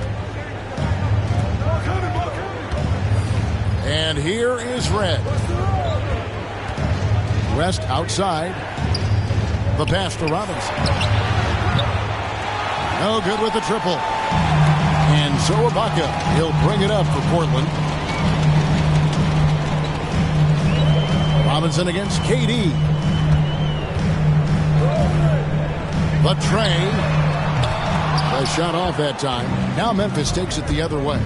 Speaker 2: And here is Red. West outside. The pass to Robinson. No good with the triple. And so Ibaka, he'll bring it up for Portland. Robinson against KD. The tray. A shot off that time. Now Memphis takes it the other way.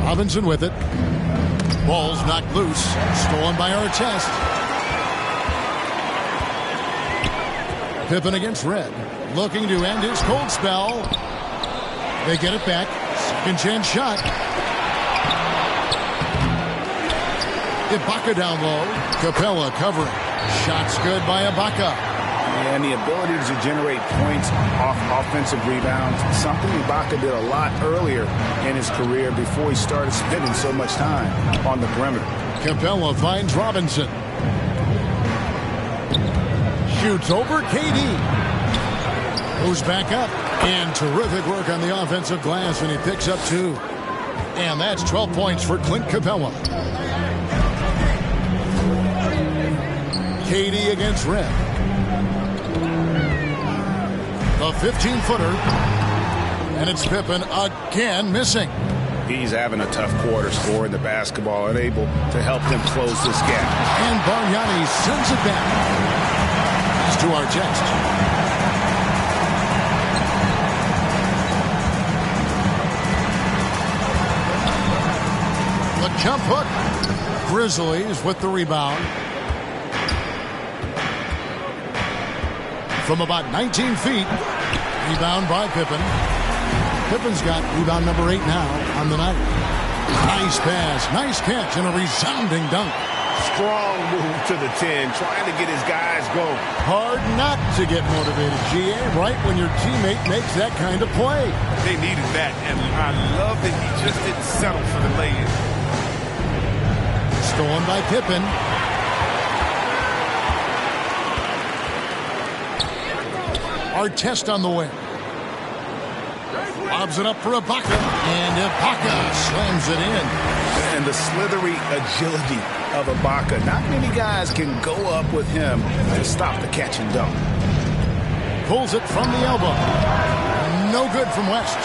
Speaker 2: Robinson with it. Ball's knocked loose. Stolen by Artest. Pippen against Red. Looking to end his cold spell. They get it back. Second chance shot. Ibaka down low. Capella covering. Shots good by Ibaka.
Speaker 4: And the ability to generate points off offensive rebounds, something Ibaka did a lot earlier in his career before he started spending so much time on the perimeter.
Speaker 2: Capella finds Robinson. Shoots over KD. Moves back up. And terrific work on the offensive glass, and he picks up 2. And that's 12 points for Clint Capella. KD against Red. The 15-footer. And it's Pippen again missing.
Speaker 4: He's having a tough quarter, scoring the basketball, unable to help them close this gap.
Speaker 2: And Bargnani sends it back. It's to our chest. The jump hook. Grizzlies with the rebound. From about 19 feet. Rebound by Pippen. Pippen's got rebound number 8 now on the night. Nice pass, nice catch, and a resounding dunk.
Speaker 4: Strong move to the 10, trying to get his guys going.
Speaker 2: Hard not to get motivated, GA, right when your teammate makes that kind of play.
Speaker 5: They needed that, and I love that he just didn't settle for the lay-in.
Speaker 2: Stolen by Pippen. Artest on the wing. Lobs it up for Ibaka. And Ibaka slams it in.
Speaker 4: And the slithery agility of Ibaka. Not many guys can go up with him to stop the catch and dunk.
Speaker 2: Pulls it from the elbow. No good from West.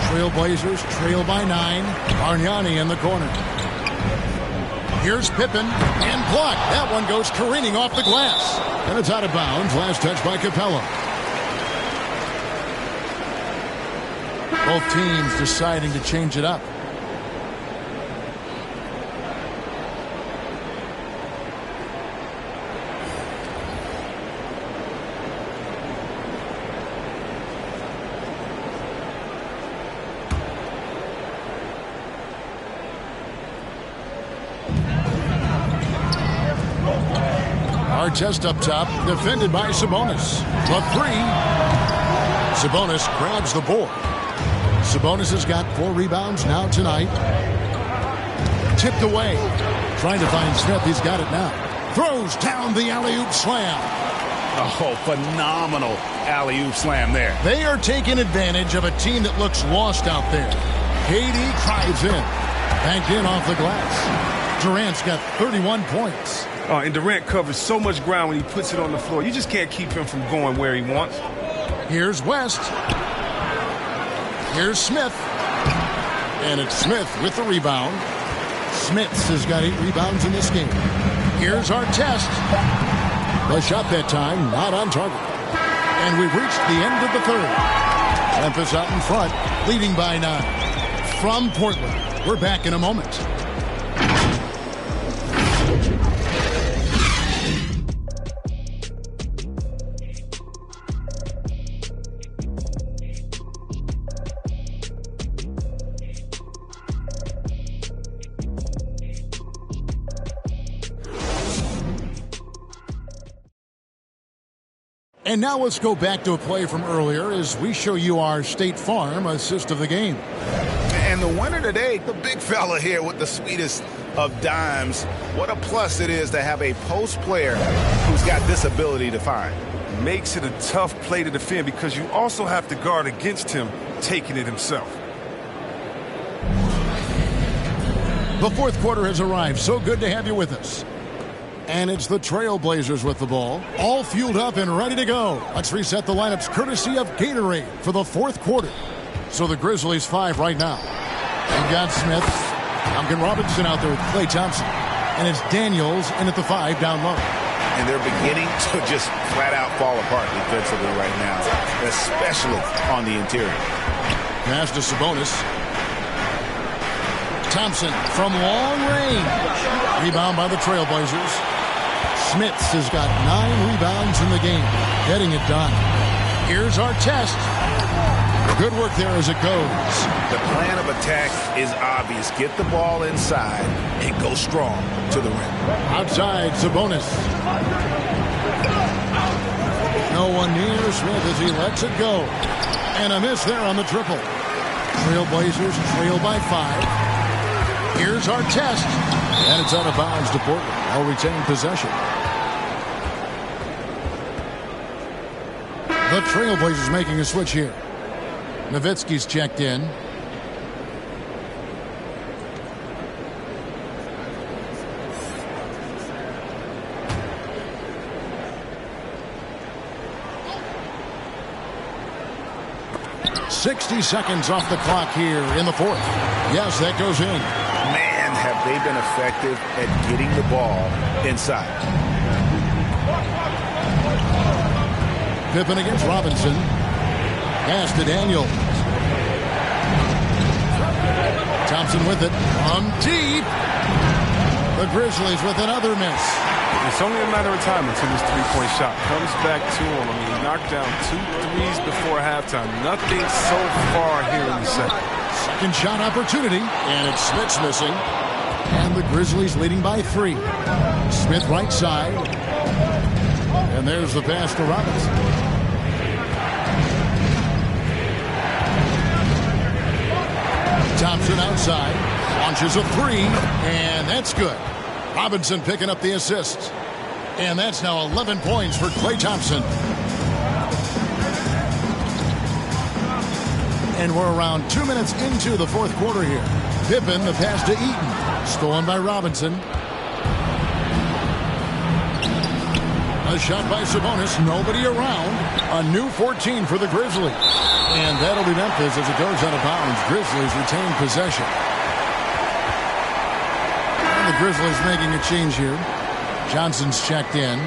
Speaker 2: Trailblazers trail by 9. Bargnani in the corner. Here's Pippen, and blocked. That one goes careening off the glass. And it's out of bounds. Last touch by Capella. Both teams deciding to change it up. Artest up top, defended by Sabonis. The 3. Sabonis grabs the board. Sabonis has got 4 rebounds now tonight. Tipped away. Trying to find Smith. He's got it now. Throws down the alley-oop slam.
Speaker 4: Oh, phenomenal alley-oop slam there.
Speaker 2: They are taking advantage of a team that looks lost out there. KD drives in. Banked in off the glass. Durant's got 31 points.
Speaker 5: And Durant covers so much ground when he puts it on the floor. You just can't keep him from going where he wants.
Speaker 2: Here's West. Here's Smith. And it's Smith with the rebound. Smiths has got 8 rebounds in this game. Here's Artest. The shot that time, not on target. And we've reached the end of the 3rd. Memphis out in front, leading by 9. From Portland, we're back in a moment. And now let's go back to a play from earlier as we show you our State Farm assist of the game.
Speaker 4: And the winner today, the big fella here with the sweetest of dimes. What a plus it is to have a post player who's got this ability to find.
Speaker 5: Makes it a tough play to defend because you also have to guard against him taking it himself.
Speaker 2: The 4th quarter has arrived. So good to have you with us. And it's the Trailblazers with the ball, all fueled up and ready to go. Let's reset the lineups courtesy of Gatorade for the 4th quarter. So the Grizzlies 5 right now. They've got Smith, Duncan Robinson out there with Klay Thompson. And it's Daniels in at the 5 down low.
Speaker 4: And they're beginning to just flat out fall apart defensively right now, especially on the interior.
Speaker 2: Pass to Sabonis. Thompson from long range. Rebound by the Trailblazers. Smits has got 9 rebounds in the game, getting it done. Here's Artest. Good work there as it goes.
Speaker 4: The plan of attack is obvious. Get the ball inside and go strong to the rim.
Speaker 2: Outside, Sabonis. No one near Smith as he lets it go. And a miss there on the triple. Trailblazers trail by 5. Here's Artest. And it's out of bounds to Portland. They'll retain possession. The Trailblazers making a switch here. Nowitzki's checked in. "60 seconds off the clock here in the fourth." Yes, that goes in.
Speaker 4: Man, have they been effective at getting the ball inside.
Speaker 2: Pippen against Robinson. Pass to Daniels. Thompson with it. On deep. The Grizzlies with another miss.
Speaker 5: It's only a matter of time until this three-point shot comes back to him. I mean, he knocked down 2 threes before halftime. Nothing so far here in the second.
Speaker 2: Second shot opportunity, and it's Smith's missing. And the Grizzlies leading by 3. Smith right side. And there's the pass to Robinson. Thompson outside. Launches a 3, and that's good. Robinson picking up the assist. And that's now 11 points for Klay Thompson. And we're around 2 minutes into the fourth quarter here. Pippen, the pass to Eaton. Stolen by Robinson. A shot by Sabonis. Nobody around. A new 14 for the Grizzlies. And that'll be Memphis as it goes out of bounds. Grizzlies retain possession. And the Grizzlies making a change here. Johnson's checked in.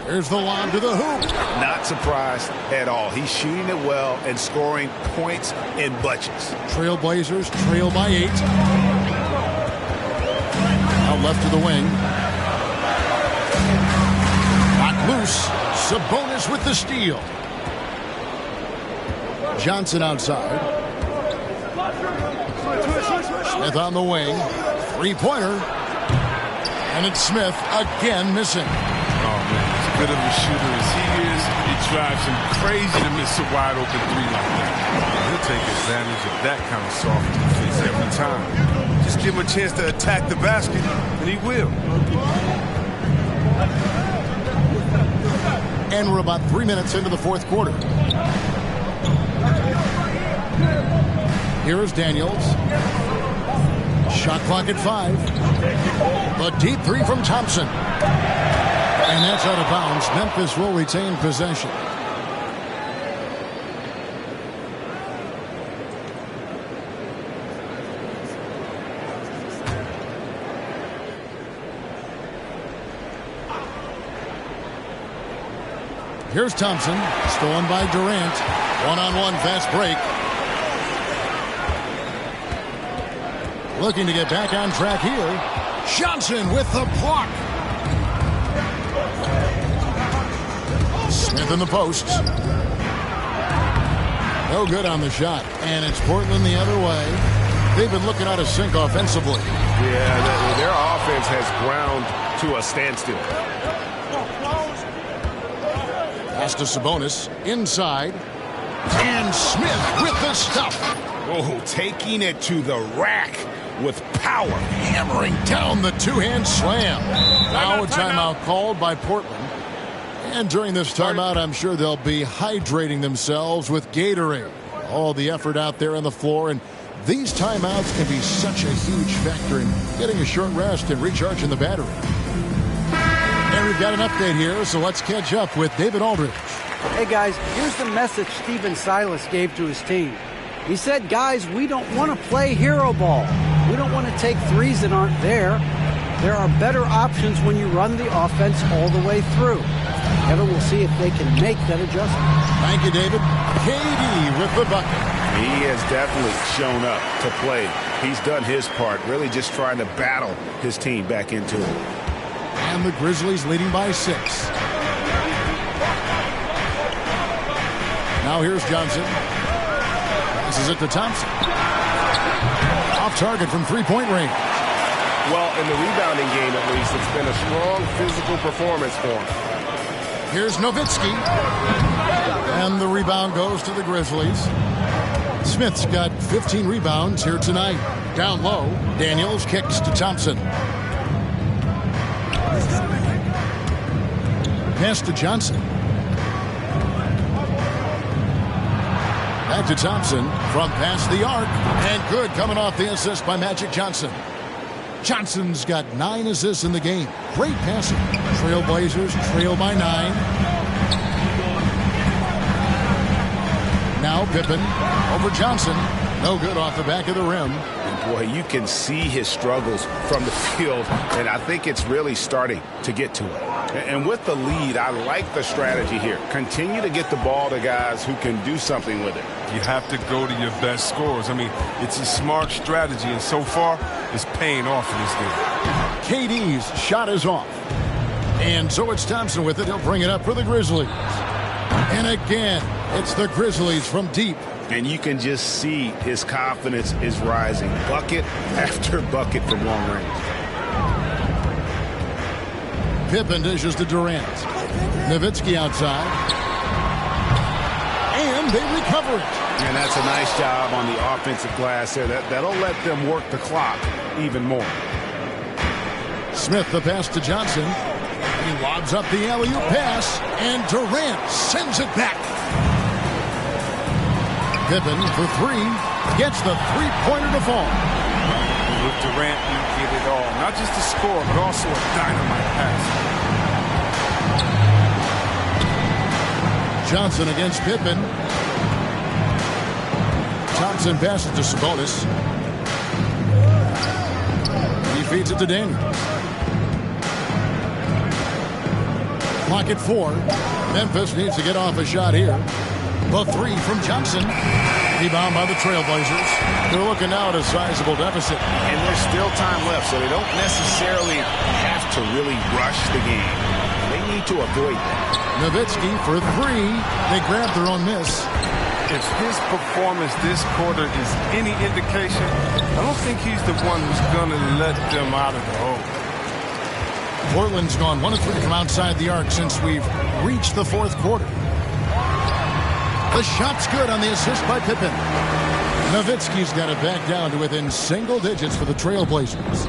Speaker 2: There's the lob to the hoop.
Speaker 4: Not surprised at all. He's shooting it well and scoring points in bunches.
Speaker 2: Trailblazers trail by 8. Out left to the wing. Knocked loose. Sabonis with the steal. Johnson outside. Smith on the wing. Three-pointer. And it's Smith again missing.
Speaker 5: Good of a shooter as he is, it drives him crazy to miss a wide open 3 like that. He'll take advantage of that kind of soft defense every time. Just give him a chance to attack the basket, and he will.
Speaker 2: And we're about 3 minutes into the fourth quarter. Here is Daniels. Shot clock at 5. A deep 3 from Thompson. And that's out of bounds. Memphis will retain possession. Here's Thompson. Stolen by Durant. One-on-one fast break. Looking to get back on track here. Johnson with the block. Smith in the posts. No good on the shot. And it's Portland the other way. They've been looking out of sync offensively.
Speaker 4: Yeah, their offense has ground to a standstill.
Speaker 2: Pass to Sabonis. Inside. And Smith with the stuff.
Speaker 4: Oh, taking it to the rack with power.
Speaker 2: Hammering down the two-hand slam. Now a timeout called by Portland. And during this timeout, I'm sure they'll be hydrating themselves with Gatorade. All the effort out there on the floor. And these timeouts can be such a huge factor in getting a short rest and recharging the battery. And we've got an update here, so let's catch up with David Aldridge.
Speaker 3: Hey, guys, here's the message Stephen Silas gave to his team. He said, guys, we don't want to play hero ball. We don't want to take threes that aren't there. There are better options when you run the offense all the way through. Kevin, we'll see if they can make that adjustment.
Speaker 2: Thank you, David. KD with the bucket.
Speaker 4: He has definitely shown up to play. He's done his part, really just trying to battle his team back into it.
Speaker 2: And the Grizzlies leading by 6. Now here's Johnson. This is it to Thompson. Off target from three-point range.
Speaker 10: Well, in the rebounding game, at least, it's been a strong physical performance for him.
Speaker 2: Here's Nowitzki. And the rebound goes to the Grizzlies. Smith's got 15 rebounds here tonight. Down low, Daniels kicks to Thompson. Pass to Johnson. Back to Thompson from past the arc. And good coming off the assist by Magic Johnson. Johnson's got 9 assists in the game. Great passing. Trailblazers trail by 9. Now Pippen over Johnson. No good off the back of the rim.
Speaker 4: And boy, you can see his struggles from the field, and I think it's really starting to get to him. And with the lead, I like the strategy here. Continue to get the ball to guys who can do something with it.
Speaker 5: You have to go to your best scorers. I mean, it's a smart strategy, and so far, it's paying off in this game.
Speaker 2: KD's shot is off. And so it's Thompson with it. He'll bring it up for the Grizzlies. And again, it's the Grizzlies from deep.
Speaker 4: And you can just see his confidence is rising. Bucket after bucket from long range.
Speaker 2: Pippen dishes to Durant. Nowitzki outside. And they recover it.
Speaker 4: And that's a nice job on the offensive glass there. That'll let them work the clock even more.
Speaker 2: Smith the pass to Johnson. He lobs up the alley-oop pass. And Durant sends it back. Pippen for 3. Gets the three-pointer to fall.
Speaker 5: With Durant, you get it all. Not just a score, but also a dynamite pass.
Speaker 2: Johnson against Pippen. Thompson passes to Sabonis. He feeds it to Daniels. Clock at 4. Memphis needs to get off a shot here. The 3 from Johnson. Rebound by the Trailblazers. They're looking now at a sizable deficit.
Speaker 4: And there's still time left, so they don't necessarily have to really rush the game. They need to avoid that.
Speaker 2: Nowitzki for 3. They grab their own miss.
Speaker 5: If his performance this quarter is any indication, I don't think he's the one who's going to let them out of the hole.
Speaker 2: Portland's gone 1 of 3 from outside the arc since we've reached the 4th quarter. The shot's good on the assist by Pippen. Nowitzki's got it back down to within single digits for the Trailblazers.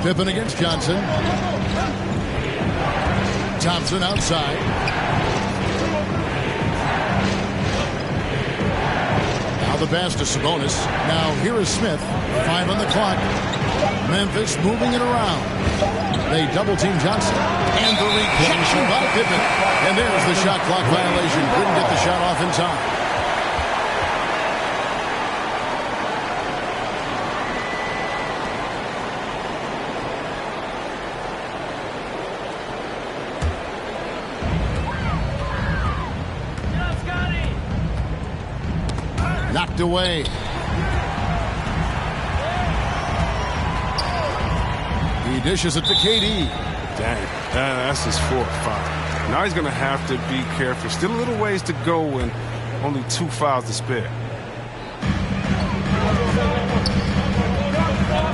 Speaker 2: Pippen against Johnson. Thompson outside. Now the pass to Sabonis. Now here is Smith. 5 on the clock. Memphis moving it around. They double-team Johnson. And the rejection by Pippen. And there's the shot clock violation. Couldn't get the shot off in time. Knocked away. He dishes it to KD.
Speaker 5: Dang, that's his 4th foul. Now he's going to have to be careful. Still a little ways to go and only 2 fouls to spare.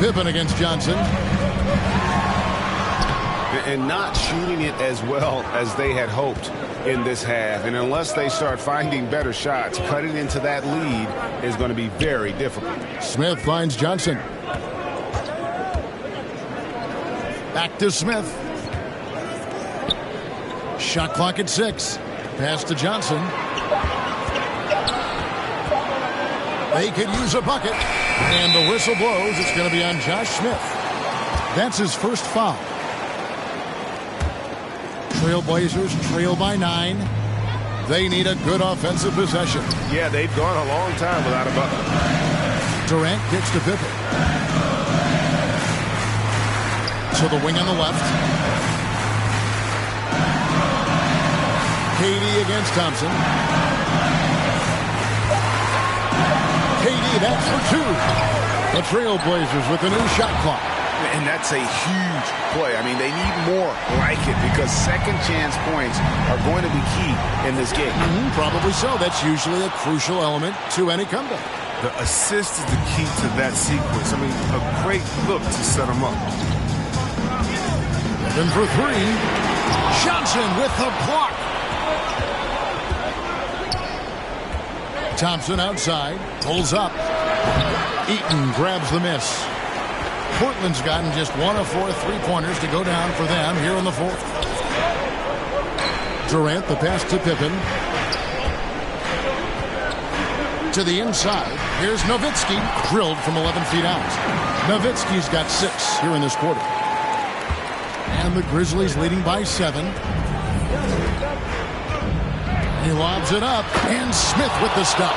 Speaker 2: Pippen against Johnson.
Speaker 4: And not shooting it as well as they had hoped in this half. And unless they start finding better shots, cutting into that lead is going to be very difficult.
Speaker 2: Smith finds Johnson. Back to Smith. Shot clock at 6. Pass to Johnson. They could use a bucket. And the whistle blows. It's going to be on Josh Smith. That's his first foul. Trailblazers trail by 9. They need a good offensive possession.
Speaker 4: Yeah, they've gone a long time without a bucket.
Speaker 2: Durant gets to Pippen. To the wing on the left. KD against Thompson. KD, that's for 2. The Trailblazers with a new shot clock.
Speaker 4: And that's a huge play. I mean, they need more like it because second chance points are going to be key in this game.
Speaker 2: Probably so. That's usually a crucial element to any comeback.
Speaker 5: The assist is the key to that sequence. I mean, a great look to set them up.
Speaker 2: And for 3. Johnson with the block. Thompson outside, pulls up. Eaton grabs the miss. Portland's gotten just 1 of 4 three-pointers to go down for them here in the fourth. Durant, the pass to Pippen. To the inside. Here's Nowitzki, drilled from 11 feet out. Nowitzki's got 6 here in this quarter. And the Grizzlies leading by 7. He lobs it up, and Smith with the stuff.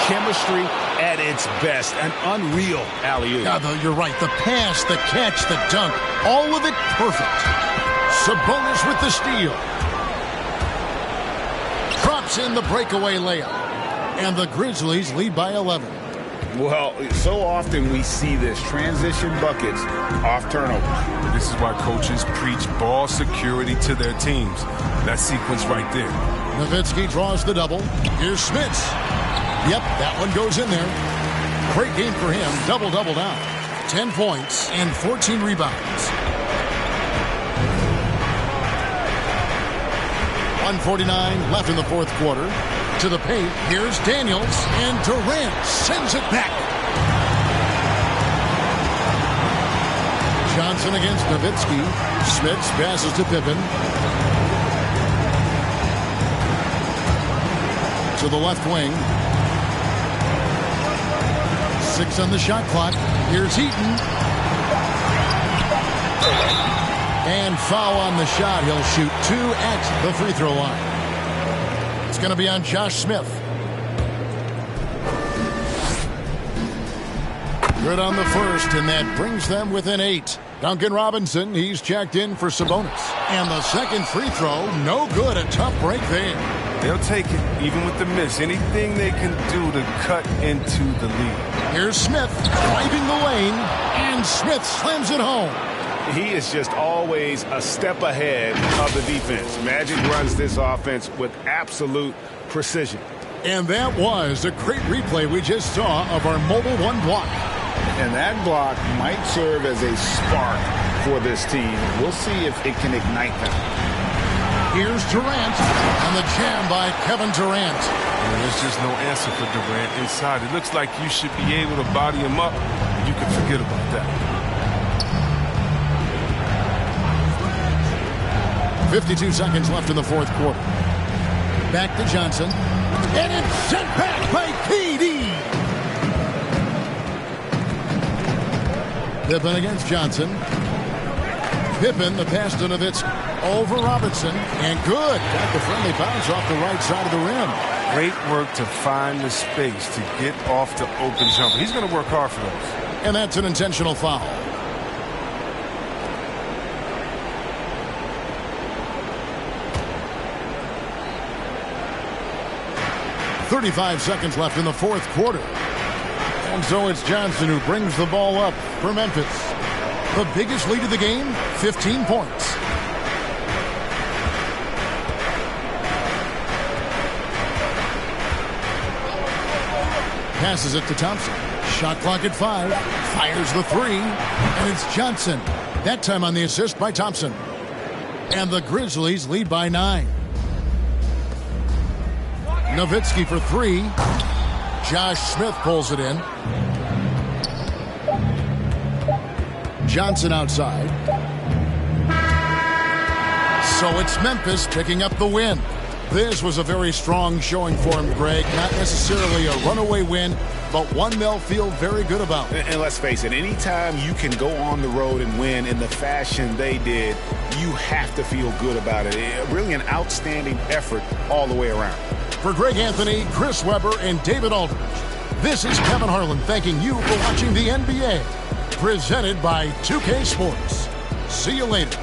Speaker 4: Chemistry at its best. An unreal alley-oop.
Speaker 2: Yeah, you're right. The pass, the catch, the dunk, all of it perfect. Sabonis with the steal. Drops in the breakaway layup. And the Grizzlies lead by 11.
Speaker 4: Well, so often we see this. Transition buckets off turnovers.
Speaker 5: This is why coaches preach ball security to their teams. That sequence right there.
Speaker 2: Nowitzki draws the double. Here's Smits. Yep, that one goes in there. Great game for him. Double-double now. 10 points and 14 rebounds. 1:49 left in the fourth quarter. To the paint. Here's Daniels. And Durant sends it back. Johnson against Nowitzki. Smits passes to Pippen. To the left wing. 6 on the shot clock. Here's Eaton. And foul on the shot. He'll shoot 2 at the free throw line. It's going to be on Josh Smith. Good on the first, and that brings them within 8. Duncan Robinson, he's checked in for Sabonis. And the second free throw, no good. A tough break there.
Speaker 5: They'll take it, even with the miss. Anything they can do to cut into the lead.
Speaker 2: Here's Smith driving the lane, and Smith slams it home.
Speaker 4: He is just always a step ahead of the defense. Magic runs this offense with absolute precision.
Speaker 2: And that was a great replay we just saw of our Mobile One block.
Speaker 4: And that block might serve as a spark for this team. We'll see if it can ignite them.
Speaker 2: Here's Durant on the jam by Kevin Durant.
Speaker 5: And there's just no answer for Durant inside. It looks like you should be able to body him up. You can forget about that.
Speaker 2: 52 seconds left in the fourth quarter. Back to Johnson. And it's sent back by KD. Pippen against Johnson. Pippen, the pass to Nowitzki. Over Robinson. And good. Got the friendly bounce off the right side of the rim.
Speaker 5: Great work to find the space to get off the open jumper. He's going to work hard for those.
Speaker 2: And that's an intentional foul. .35 seconds left in the fourth quarter. And so it's Johnson who brings the ball up for Memphis. The biggest lead of the game, 15 points. Passes it to Thompson. Shot clock at 5. Fires the 3. And it's Johnson. That time on the assist by Thompson. And the Grizzlies lead by 9. Nowitzki for 3. Josh Smith pulls it in. Johnson outside. So it's Memphis picking up the win. This was a very strong showing for him, Greg. Not necessarily a runaway win, but one they'll feel very good about.
Speaker 4: And let's face it, anytime you can go on the road and win in the fashion they did, you have to feel good about it. Really an outstanding effort all the way around.
Speaker 2: For Greg Anthony, Chris Webber, and David Aldridge, this is Kevin Harlan thanking you for watching the NBA, presented by 2K Sports. See you later.